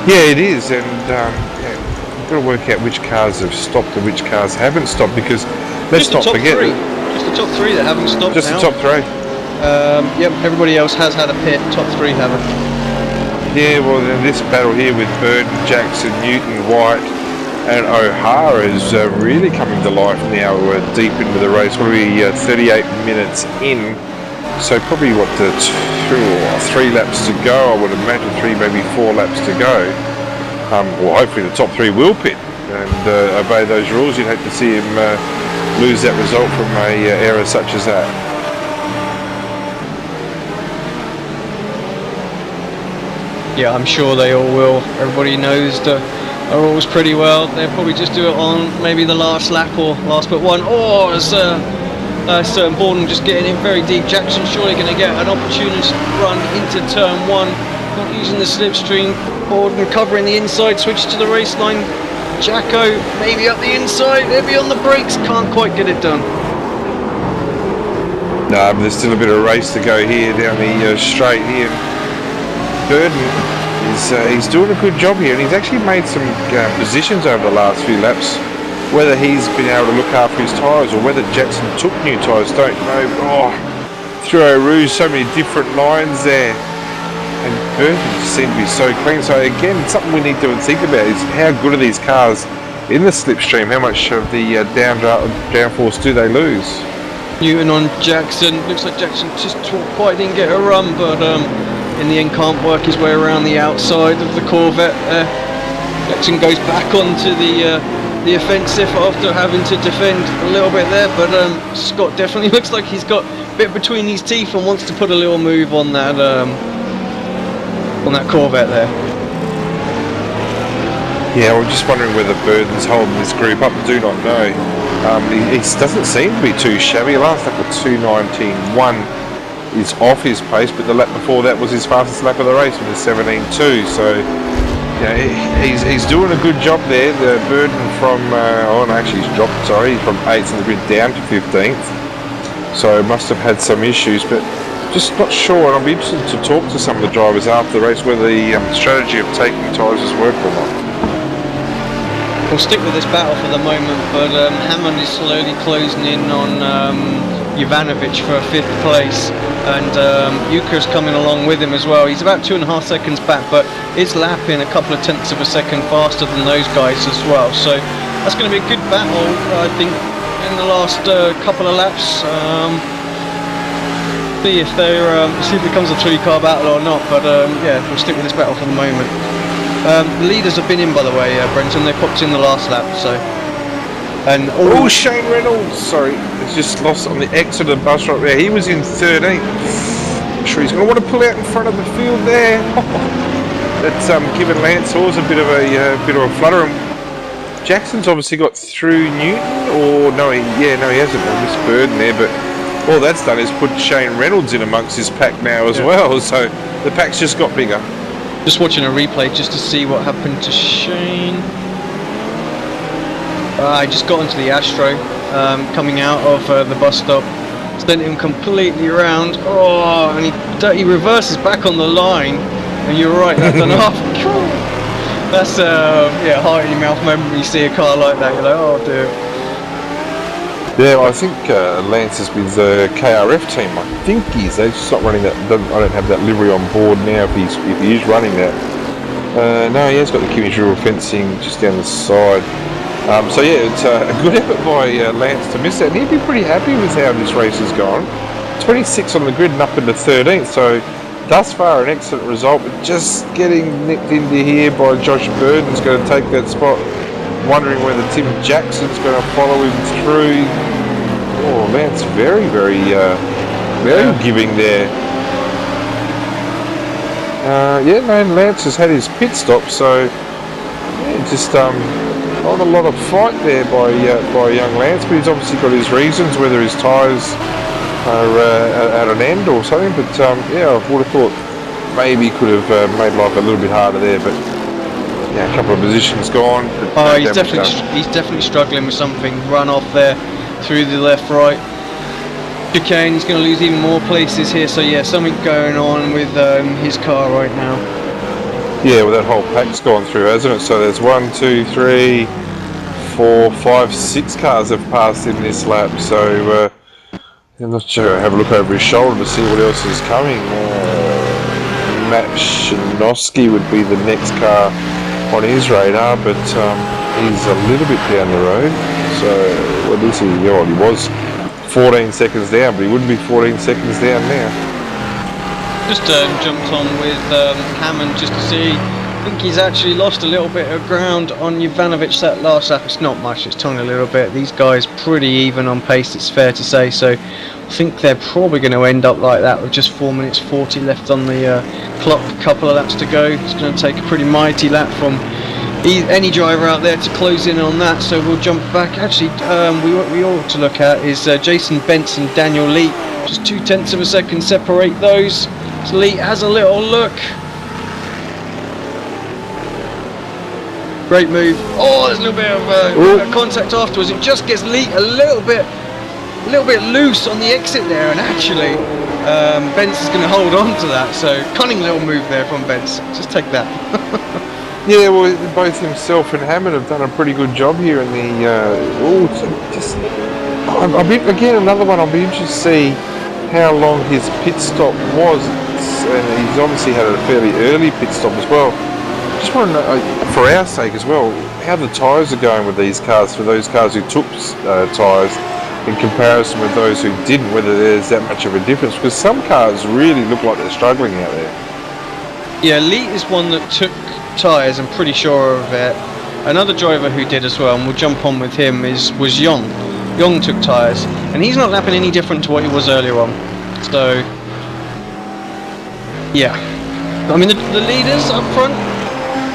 Yeah, it is, and we've got to work out which cars have stopped and which cars haven't stopped, because let's not forget. Just the top 3 that haven't stopped. Just now. the top 3. Yep, everybody else has had a pit. Top 3 haven't. Yeah, well, in this battle here with Burton, Jackson, Newton, White, and O'Hara is really coming to life now. We're deep into the race. We'll be 38 minutes in. So probably 2 or 3 laps to go. I would imagine 3, maybe 4 laps to go. Well, hopefully the top 3 will pit and obey those rules. You'd hate to see him lose that result from a error such as that. Yeah, I'm sure they all will. Everybody knows the rules pretty well. They'll probably just do it on maybe the last lap or last but one. Or as Borden just getting in very deep. Jackson surely going to get an opportunity to run into turn 1. Not using the slipstream. Borden covering the inside, switch to the race line. Jacko maybe up the inside, maybe on the brakes. Can't quite get it done. No, but there's still a bit of race to go here down the straight here. Burton he's doing a good job here, and he's actually made some positions over the last few laps. Whether he's been able to look after his tyres or whether Jackson took new tyres, don't know. Oh, through Eau Rouge, so many different lines there, and Burton seemed to be so clean. So again, something we need to think about is how good are these cars in the slipstream? How much of the downforce do they lose? Newton on Jackson. Looks like Jackson just quite didn't get a run, but in the end can't work his way around the outside of the Corvette there. Jackson goes back onto the offensive after having to defend a little bit there, but Scott definitely looks like he's got a bit between his teeth and wants to put a little move on that Corvette there. Yeah, I'm just wondering whether Burton's holding this group up. I do not know. He doesn't seem to be too shabby. Last lap of 2:19.1 is off his pace, but the lap before that was his fastest lap of the race with a 17.2. So yeah, he's doing a good job there. The Burton from actually he's dropped. Sorry, from 8th in the grid down to 15th. So must have had some issues, but just not sure. And I'll be interested to talk to some of the drivers after the race whether the strategy of taking tyres has worked or not. We'll stick with this battle for the moment, but Hammond is slowly closing in on Jovanovic for 5th place, and Yuka's coming along with him as well. He's about 2.5 seconds back, but is lapping a couple of tenths of a second faster than those guys as well. So that's going to be a good battle, I think, in the last couple of laps. See if it becomes a 3-car battle or not, but yeah, we'll stick with this battle for the moment. The leaders have been in, by the way, Brenton. They popped in the last lap, so. And Shane Reynolds, sorry, he's just lost on the exit of the bus right there. He was in 13th. I'm sure he's going to want to pull out in front of the field there. That's given Lance Hawes a bit of a flutter. And Jackson's obviously got through Newton, or no, he hasn't. I missed Burden there, but all that's done is put Shane Reynolds in amongst his pack now as well. So the pack's just got bigger. Just watching a replay just to see what happened to Shane. I just got into the Astro coming out of the bus stop. Sent him completely around. Oh, and he reverses back on the line. And you're right, that's an off. That's heart in your mouth moment when you see a car like that. You're like, oh dear. Yeah, I think Lance is with the KRF team. I think he's just not running that. I don't have that livery on board now. If he is running that, no, he has got the Kimmy's Rural fencing just down the side. So yeah, it's a good effort by Lance to miss that, and he'd be pretty happy with how this race has gone. 26 on the grid and up into 13th. So thus far, an excellent result. But just getting nicked into here by Josh Burton's going to take that spot. Wondering whether Tim Jackson's going to follow him through. Oh, Lance very giving there. Lance has had his pit stop, so just not a lot of fight there by young Lance, but he's obviously got his reasons, whether his tyres are at an end or something. But I would have thought maybe he could have made life a little bit harder there, but yeah, a couple of positions gone. But Oh, no he's damage done. definitely struggling with something. Run off there through the left, right. Chicane, he's going to lose even more places here. So yeah, something going on with his car right now. Yeah, well, that whole pack's gone through, hasn't it? So there's 1, 2, 3, 4, 5, 6 cars have passed in this lap. So I'm not sure. Have a look over his shoulder to see what else is coming. Matt Shinovsky would be the next car on his radar, but he's a little bit down the road. So what is he? Yeah, well, he was 14 seconds down, but he wouldn't be 14 seconds down now. Just jumped on with Hammond just to see. I think he's actually lost a little bit of ground on Jovanovic that last lap. It's not much, it's tongue a little bit. These guys pretty even on pace, it's fair to say. So I think they're probably going to end up like that with just 4 minutes 40 left on the clock. A couple of laps to go. It's going to take a pretty mighty lap from any driver out there to close in on that. So we'll jump back. Actually, we ought to look at is Jason Benson, Daniel Lee. Just 0.2 of a second separate those. So Lee has a little look. Great move. Oh, there's a little bit of contact afterwards. It just gets Lee a little bit loose on the exit there, and actually Benz is going to hold on to that. So cunning little move there from Benz. Just take that. Yeah, well, both himself and Hammond have done a pretty good job here in the. Again, another one. I'll be interested to see how long his pit stop was, and he's obviously had a fairly early pit stop as well. Just want to know, for our sake as well, how the tyres are going with these cars, for those cars who took tyres in comparison with those who didn't, whether there's that much of a difference, because some cars really look like they're struggling out there. Yeah, Lee is one that took tyres, I'm pretty sure of it. Another driver who did as well, and we'll jump on with him, was Yong. Yong took tyres, and he's not lapping any different to what he was earlier on. So, yeah. I mean, the leaders up front,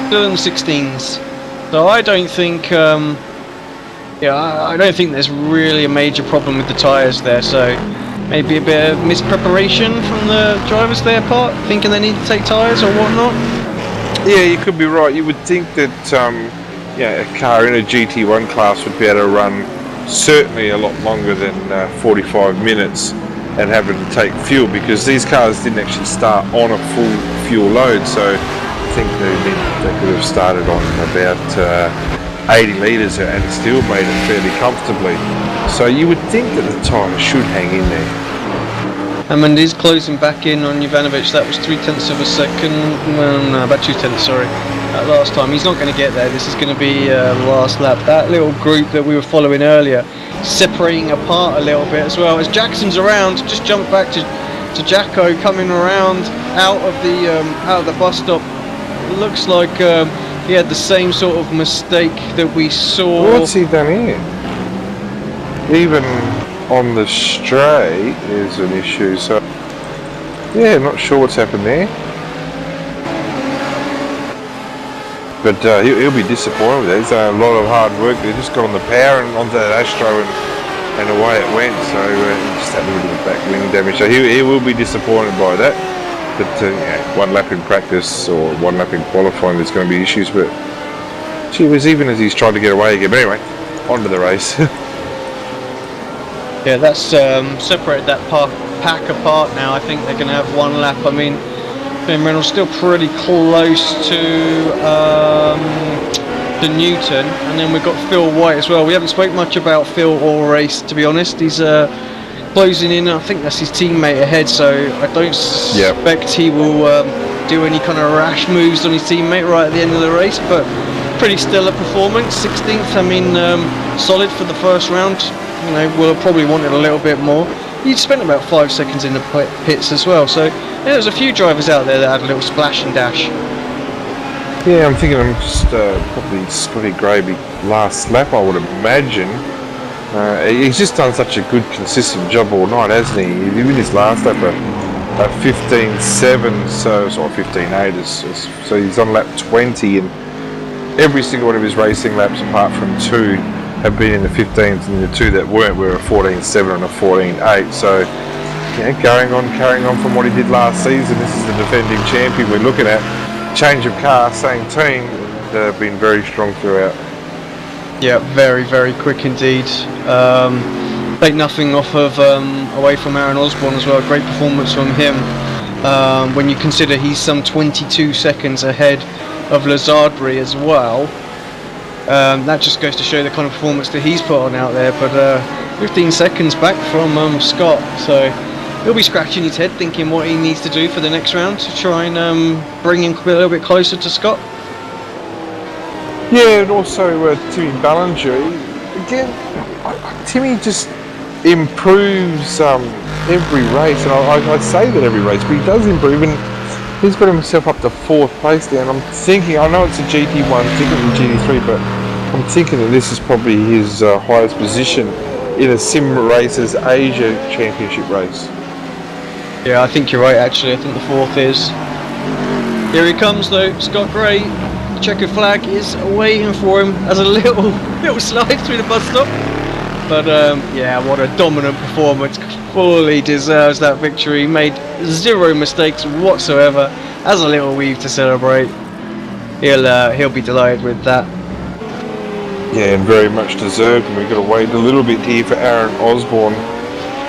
doing 16s. So I don't think, I don't think there's really a major problem with the tyres there. So maybe a bit of mispreparation from the drivers their part, thinking they need to take tyres or whatnot. Yeah, you could be right. You would think that a car in a GT1 class would be able to run certainly a lot longer than 45 minutes and having to take fuel, because these cars didn't actually start on a full fuel load. So I think they could have started on about 80 litres and still made it fairly comfortably. So you would think that the tyre should hang in there. Hammond is closing back in on Jovanovic. That was 0.3 of a second. No, about 0.2, sorry. That last time. He's not going to get there. This is going to be the last lap. That little group that we were following earlier, separating apart a little bit as well. As Jackson's around, just jump back to Jacko coming around out of the bus stop. It looks like he had the same sort of mistake that we saw. What's he done here? Even on the straight is an issue, so yeah, not sure what's happened there, but he'll be disappointed with that. He's done a lot of hard work. They just got on the power and onto that Astro, and away it went. So he just had a little bit of back wing damage, so he will be disappointed by that. But one lap in practice or one lap in qualifying, there's going to be issues, but gee whiz, even as he's trying to get away again. But anyway, on to the race. Yeah, that's separated that pack apart now. I think they're going to have one lap. I mean, Ben Reynolds still pretty close to Newton, and then we've got Phil White as well. We haven't spoke much about Phil all race, to be honest. He's closing in. I think that's his teammate ahead, so I don't suspect he will do any kind of rash moves on his teammate right at the end of the race. But pretty stellar performance, 16th. I mean, solid for the first round. You know, we'll probably want it a little bit more. You'd spent about 5 seconds in the pits as well, so yeah, there's a few drivers out there that had a little splash and dash. Yeah, I'm thinking I'm just probably Scotty Graby last lap, I would imagine. He's just done such a good, consistent job all night, hasn't he? Even his last lap, a 15.7, so 15.8, so he's on lap 20, and every single one of his racing laps, apart from 2, have been in the 15s, and the 2 that weren't were a 14.7 and a 14.8. So, carrying on from what he did last season. This is the defending champion we're looking at. Change of car, same team. been very strong throughout. Yeah, very, very quick indeed. Take nothing off of away from Aaron Osborne as well. Great performance from him. When you consider he's some 22 seconds ahead of Lazardbury as well. That just goes to show the kind of performance that he's put on out there. But 15 seconds back from Scott, so he'll be scratching his head thinking what he needs to do for the next round to try and bring him a little bit closer to Scott. Yeah, and also Timmy Ballinger. Again, Timmy just improves every race, and I'd say that every race, but he does improve, and he's got himself up to 4th place there. And I'm thinking, I know it's a GT1 different than GT3, but I'm thinking that this is probably his highest position in a sim race's Asia Championship race. Yeah, I think you're right. Actually, I think the 4th is. Here he comes, though, Scott Gray. Checkered flag is waiting for him as a little slide through the bus stop. But yeah, what a dominant performance. Fully deserves that victory. Made 0 mistakes whatsoever. Has a little weave to celebrate. He'll be delighted with that. Yeah, and very much deserved. And we've got to wait a little bit here for Aaron Osborne.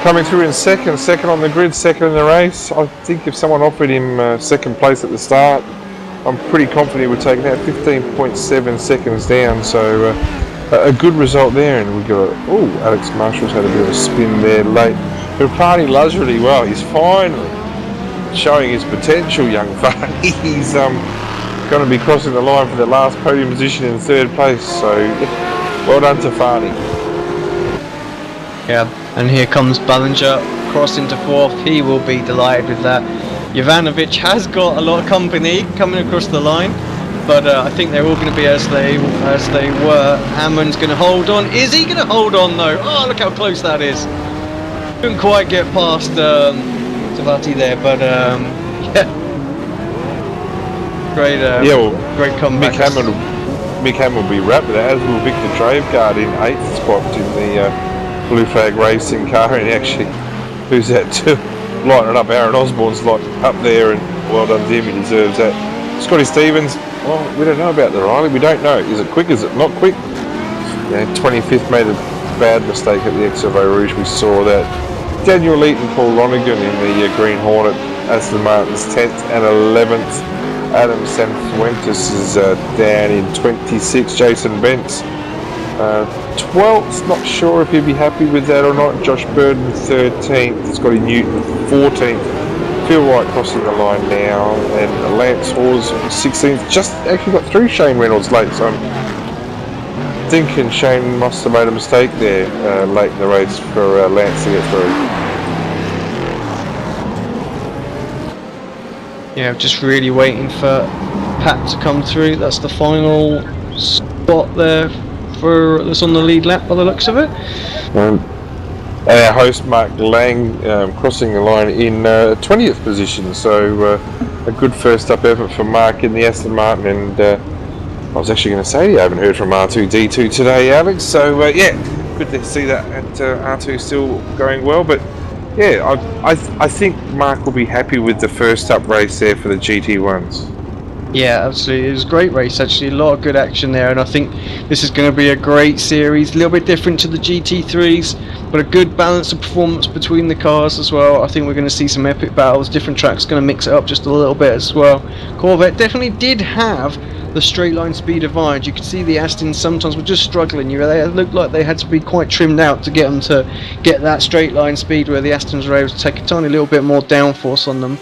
Coming through in second on the grid, second in the race. I think if someone offered him second place at the start, I'm pretty confident he would take that. 15.7 seconds down, so a good result there. And we've got Alex Marshall's had a bit of a spin there late. But Farney does really well. He's finally showing his potential, young Farney. He's going to be crossing the line for the last podium position in 3rd place, so well done to Farney. Yeah, and here comes Ballinger crossing to 4th. He will be delighted with that. Jovanovic has got a lot of company coming across the line, but I think they're all going to be as they were. Hammond's going to hold on. Is he going to hold on though? Oh, look how close that is. Couldn't quite get past Savati there, but yeah, great. Great comeback. Mick Hammond will be wrapped with that, as will Victor Draveguard in 8th spot in the Blue Flag Racing car, and actually, who's that too? Lighting up. Aaron Osborne's like up there, and well done to him, he deserves that. Scotty Stevens, well, we don't know about the Riley, we don't know. Is it quick, is it not quick? Yeah, 25th made a bad mistake at the XFO Rouge, we saw that. Daniel Leeton, Paul Lonergan in the Green Hornet, Aston Martin's 10th and 11th. Adam Sanfuentes is down in 26th, Jason Bentz 12th, not sure if he'll be happy with that or not. Josh Burden 13th, Scotty Newton 14th, Phil Wright crossing the line now, and Lance Hawes 16th. Just actually got through Shane Reynolds late, so I'm thinking Shane must have made a mistake there late in the race for Lance to get through. Yeah, just really waiting for Pat to come through. That's the final spot there that's on the lead lap by the looks of it. Our host Mark Lang crossing the line in 20th position, so a good first up effort for Mark in the Aston Martin. And I was actually going to say, I haven't heard from R2D2 today, Alex, so yeah, good to see that R2 still going well. But yeah, I think Mark will be happy with the first up race there for the GT1s. Yeah, absolutely. It was a great race, actually. A lot of good action there, and I think this is going to be a great series. A little bit different to the GT3s, but a good balance of performance between the cars as well. I think we're going to see some epic battles. Different tracks going to mix it up just a little bit as well. Corvette definitely did have the straight line speed advantage. You could see the Astons sometimes were just struggling. They looked like they had to be quite trimmed out to get them to get that straight line speed, where the Astons were able to take a tiny little bit more downforce on them.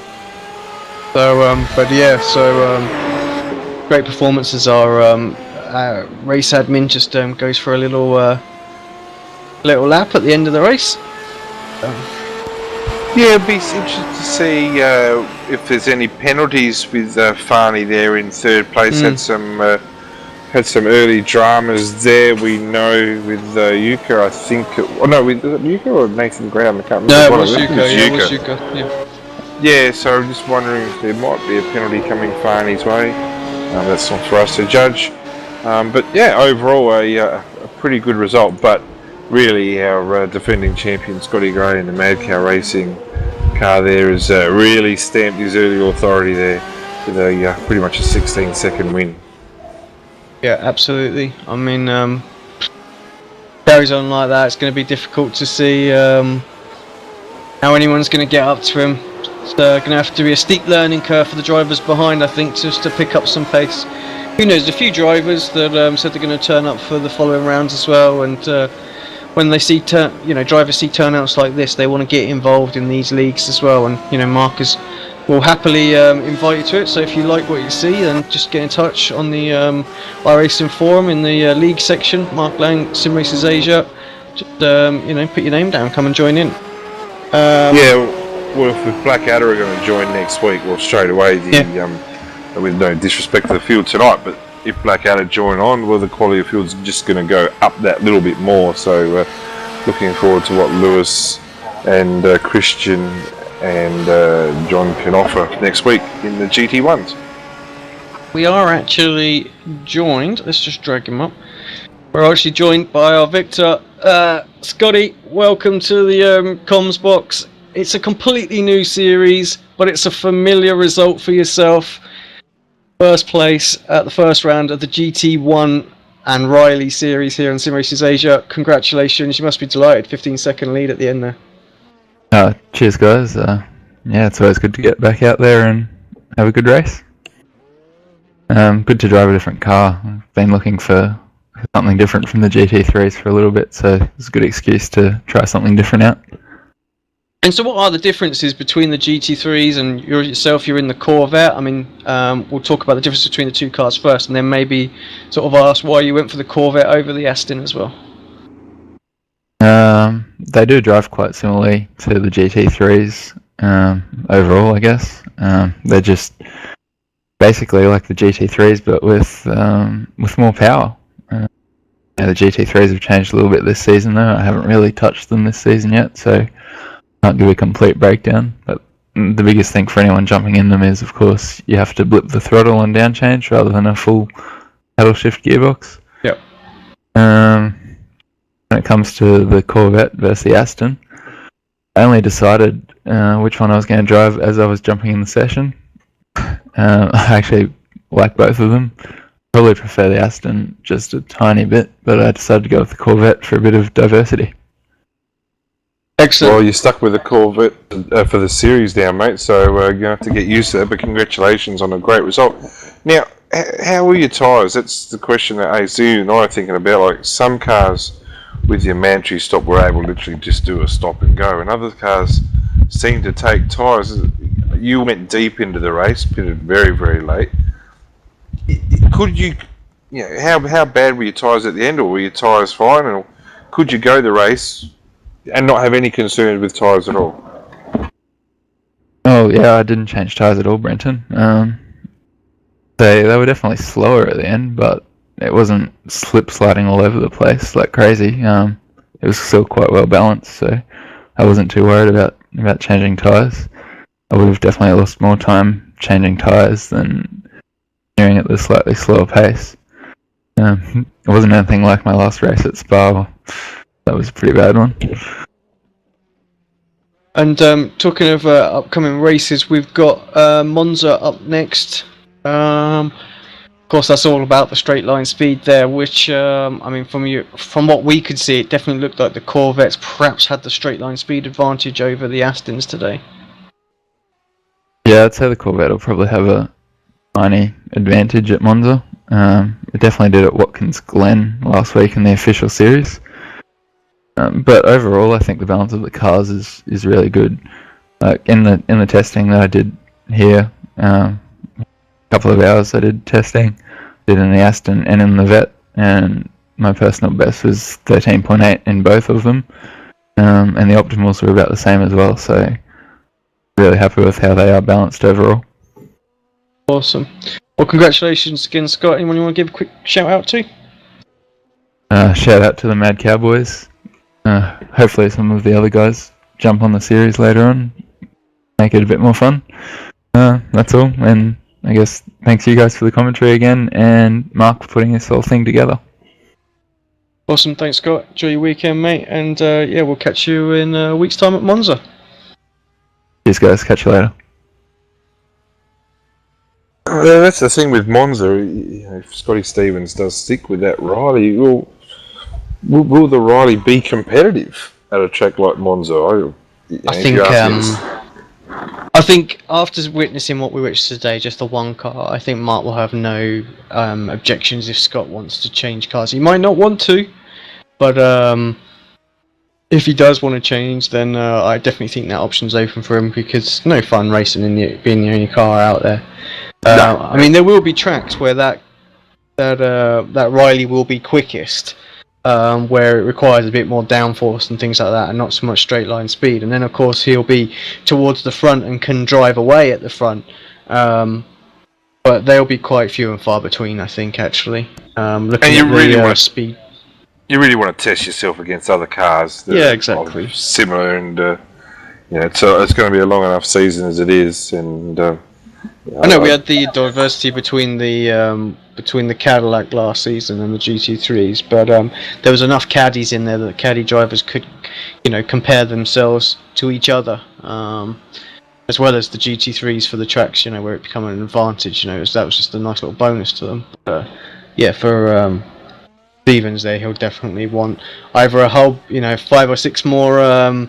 So, but yeah, great performances. Our race admin just goes for a little lap at the end of the race. Yeah, it'd be interesting to see if there's any penalties with Farney there in 3rd place. Had some early dramas there. We know with Yuka, I think. Was it Yuka or Nathan Brown? I can't remember. No, it was Yuka. Yeah. Yeah, so I'm just wondering if there might be a penalty coming Farney's way. That's not for us to judge. But yeah, overall a pretty good result. But really, our defending champion Scotty Gray in the Mad Cow Racing car there has really stamped his early authority there with a pretty much a 16-second win. Yeah, absolutely. I mean, carries on like that, it's going to be difficult to see how anyone's going to get up to him. It's going to have to be a steep learning curve for the drivers behind, I think, just to pick up some pace. Who knows? A few drivers that said they're going to turn up for the following rounds as well, and when they see drivers see turnouts like this, they want to get involved in these leagues as well. And Marcus will happily invite you to it. So if you like what you see, then just get in touch on the iRacing forum in the league section. Mark Lang, Sim Races Asia. Just put your name down, come and join in. Yeah, well, if Blackadder are going to join next week, well, straight away, with no disrespect to the field tonight, but if Blackadder join on, well, the quality of field's just going to go up that little bit more. So, looking forward to what Lewis and Christian and John can offer next week in the GT1s. We are actually joined, let's just drag him up. We're actually joined by our Victor. Scotty, welcome to the comms box. It's a completely new series, but it's a familiar result for yourself. First place at the first round of the GT1 and Riley series here on Sim Races Asia. Congratulations, you must be delighted. 15-second lead at the end there. Cheers, guys. Yeah, it's always good to get back out there and have a good race. Good to drive a different car. I've been looking for something different from the GT3s for a little bit, so it's a good excuse to try something different out. And so what are the differences between the GT3s and you're in the Corvette? I mean, we'll talk about the difference between the two cars first, and then maybe sort of ask why you went for the Corvette over the Aston as well. They do drive quite similarly to the GT3s overall, I guess. They're just basically like the GT3s, but with more power. The GT3s have changed a little bit this season, though. I haven't really touched them this season yet, so can't give a complete breakdown. But the biggest thing for anyone jumping in them is, of course, you have to blip the throttle and down change rather than a full paddle shift gearbox. Yep. When it comes to the Corvette versus the Aston, I only decided which one I was going to drive as I was jumping in the session. I actually like both of them. Probably prefer the Aston just a tiny bit, but I decided to go with the Corvette for a bit of diversity. Excellent. Well, you're stuck with the Corvette for the series now, mate, so you're going to have to get used to it, but congratulations on a great result. Now, how were your tyres? That's the question that AC and I are thinking about. Like, some cars with your mandatory stop were able to literally just do a stop and go, and other cars seem to take tyres. You went deep into the race, pitted very, very late. Could you how bad were your tyres at the end, or were your tyres fine, or could you go the race and not have any concerns with tyres at all? Oh yeah, I didn't change tyres at all, Brenton. They were definitely slower at the end, but it wasn't slip sliding all over the place like crazy. It was still quite well balanced, so I wasn't too worried about changing tyres. I would have definitely lost more time changing tyres than steering at the slightly slower pace. It wasn't anything like my last race at Spa. That was a pretty bad one. And talking of upcoming races, we've got Monza up next. Of course, that's all about the straight line speed there, which, I mean, from what we could see, it definitely looked like the Corvettes perhaps had the straight line speed advantage over the Astons today. Yeah, I'd say the Corvette will probably have a tiny advantage at Monza. It definitely did at Watkins Glen last week in the official series. But overall, I think the balance of the cars is really good. In the testing that I did here, a couple of hours I did testing, did in the Aston and in the Vet, and my personal best was 13.8 in both of them, and the optimals were about the same as well. So really happy with how they are balanced overall. Awesome. Well, congratulations again, Scott. Anyone you want to give a quick shout out to? Shout out to the Mad Cowboys. Hopefully some of the other guys jump on the series later on, make it a bit more fun. That's all, and I guess thanks you guys for the commentary again, and Mark for putting this whole thing together. Awesome, thanks Scott. Enjoy your weekend, mate, and yeah, we'll catch you in a week's time at Monza. Cheers guys, catch you later. That's the thing with Monza. If Scotty Stevens does stick with that Riley, will the Riley be competitive at a track like Monza? I think after witnessing what we witnessed today, just the one car, I think Mark will have no objections if Scott wants to change cars. He might not want to, but if he does want to change, then I definitely think that option's open for him, because it's no fun racing being the only car out there. I mean, there will be tracks where that Riley will be quickest, where it requires a bit more downforce and things like that, and not so much straight line speed. And then, of course, he'll be towards the front and can drive away at the front. But they'll be quite few and far between, I think, actually. Looking at the speed. You really want to test yourself against other cars. Yeah, exactly. Similar, and so it's going to be a long enough season as it is, and. I know we had the diversity between the Cadillac last season and the GT3s, but there was enough caddies in there that the caddy drivers could, compare themselves to each other, as well as the GT3s for the tracks, where it became an advantage. That was just a nice little bonus to them. But, for Stevens there, he'll definitely want either a whole, 5 or 6 more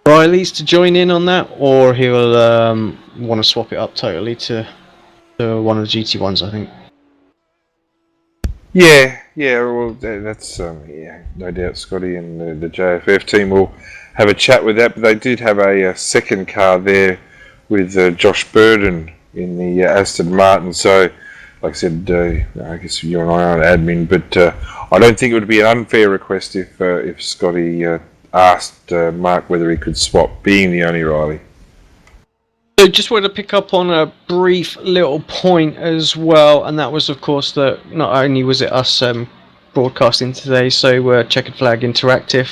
Rileys to join in on that, or he'll want to swap it up totally to one of the GT ones, I think. Yeah, well, that's no doubt Scotty and the JFF team will have a chat with that. But they did have a second car there with Josh Burden in the Aston Martin. So, like I said, I guess you and I aren't admin, but I don't think it would be an unfair request if Scotty asked Mark whether he could swap, being the only Riley. So just wanted to pick up on a brief little point as well, and that was, of course, that not only was it us broadcasting today, so Checkered Flag Interactive.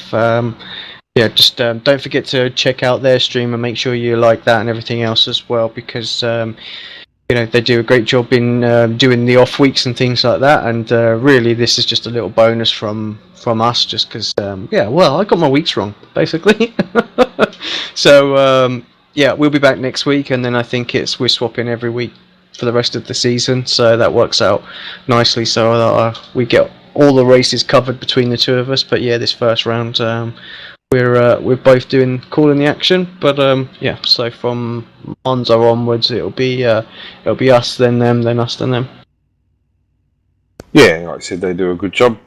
Just don't forget to check out their stream and make sure you like that and everything else as well, because they do a great job in doing the off weeks and things like that, and really this is just a little bonus from us, just because I got my weeks wrong basically. So we'll be back next week, and then I think we're swapping every week for the rest of the season, so that works out nicely, so that we get all the races covered between the two of us. But this first round we're both calling the action, but so from Monza onwards it'll be us, then them, then us, then them. Yeah, like I said, they do a good job,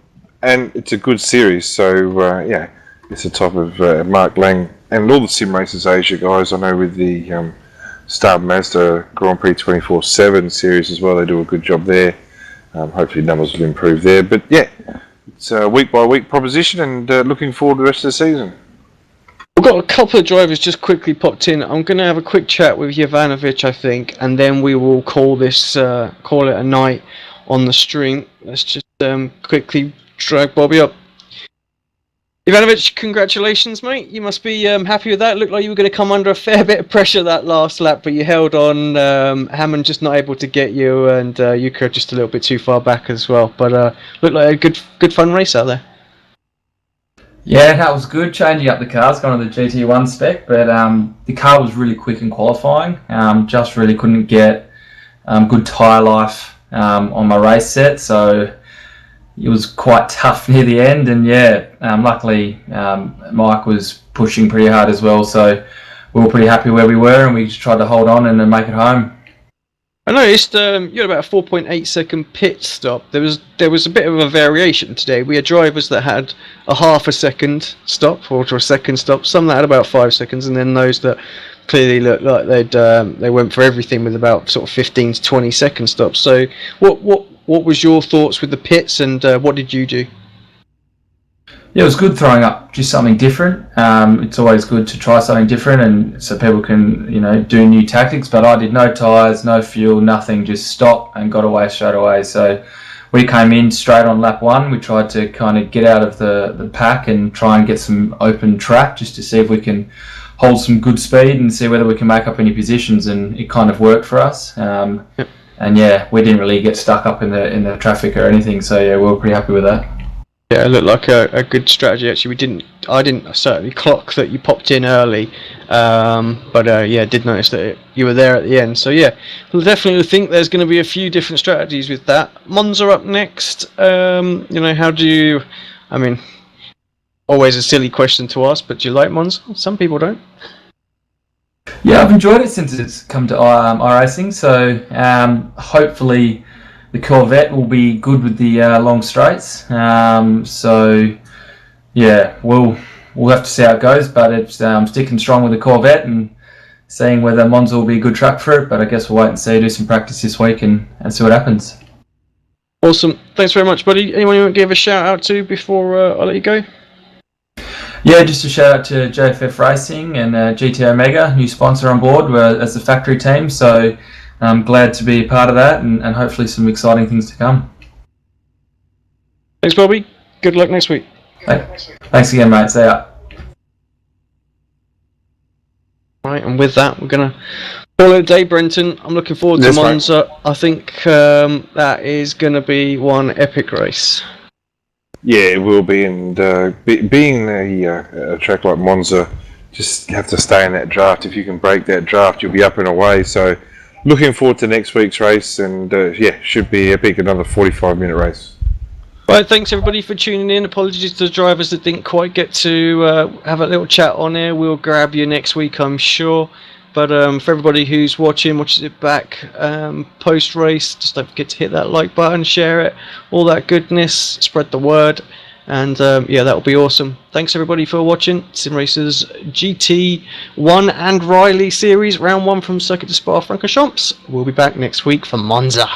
and it's a good series. So it's the top of Mark Lang and all the Sim Racers Asia guys. I know with the Star Mazda Grand Prix 24/7 series as well, they do a good job there. Hopefully numbers will improve there, but it's a week by week proposition, and looking forward to the rest of the season. We've got a couple of drivers just quickly popped in. I'm going to have a quick chat with Jovanovic, I think, and then we will call it a night on the stream. Let's just quickly drag Bobby up. Ivanovic, congratulations, mate. You must be happy with that. Looked like you were going to come under a fair bit of pressure that last lap, but you held on. Hammond just not able to get you, and Yuka just a little bit too far back as well. But looked like a good fun race out there. Yeah, that was good. Changing up the cars, going to the GT1 spec, but the car was really quick in qualifying. Just really couldn't get good tyre life on my race set, so it was quite tough near the end, and luckily Mike was pushing pretty hard as well, so we were pretty happy where we were, and we just tried to hold on and then make it home. I noticed you had about a 4.8 second pit stop. There was a bit of a variation today. We had drivers that had a half a second stop or a second stop, some that had about 5 seconds, and then those that clearly looked like they went for everything with about sort of 15 to 20 second stops. So what was your thoughts with the pits, and what did you do? Yeah, it was good throwing up just something different. It's always good to try something different, and so people can do new tactics. But I did no tyres, no fuel, nothing. Just stopped and got away straight away. So we came in straight on lap 1. We tried to kind of get out of the pack and try and get some open track just to see if we can hold some good speed and see whether we can make up any positions. And it kind of worked for us. And we didn't really get stuck up in the traffic or anything. So we were pretty happy with that. Yeah, it looked like a good strategy. Actually, I didn't certainly clock that you popped in early, but yeah, did notice that you were there at the end. So yeah, we'll definitely think there's going to be a few different strategies with that. Monza up next. How do you? I mean, always a silly question to ask, but do you like Monza? Some people don't. Yeah, I've enjoyed it since it's come to iRacing. So hopefully the Corvette will be good with the long straights. So yeah, we'll have to see how it goes. But it's sticking strong with the Corvette and seeing whether Monza will be a good track for it. But I guess we'll wait and see. Do some practice this week and see what happens. Awesome. Thanks very much, buddy. Anyone you want to give a shout out to before I let you go? Yeah, just a shout out to JFF Racing and GT Omega, new sponsor on board as the factory team. So I'm glad to be a part of that and hopefully some exciting things to come. Thanks, Bobby. Good luck next week. Thanks again, mate. See ya. Right, and with that, we're going to call it a day, Brenton. I'm looking forward to Monza. Right. I think that is going to be one epic race. Yeah, it will be, and being a track like Monza, just have to stay in that draft. If you can break that draft, you'll be up and away. So, looking forward to next week's race, and should be epic. Another 45-minute race. Right, thanks everybody for tuning in. Apologies to the drivers that didn't quite get to have a little chat on air. We'll grab you next week, I'm sure. But for everybody who's watches it back post-race, just don't forget to hit that like button, share it, all that goodness, spread the word, and that'll be awesome. Thanks everybody for watching Sim Racers GT1 and Riley Series, round 1 from Circuit to Spa-Francorchamps. We'll be back next week for Monza.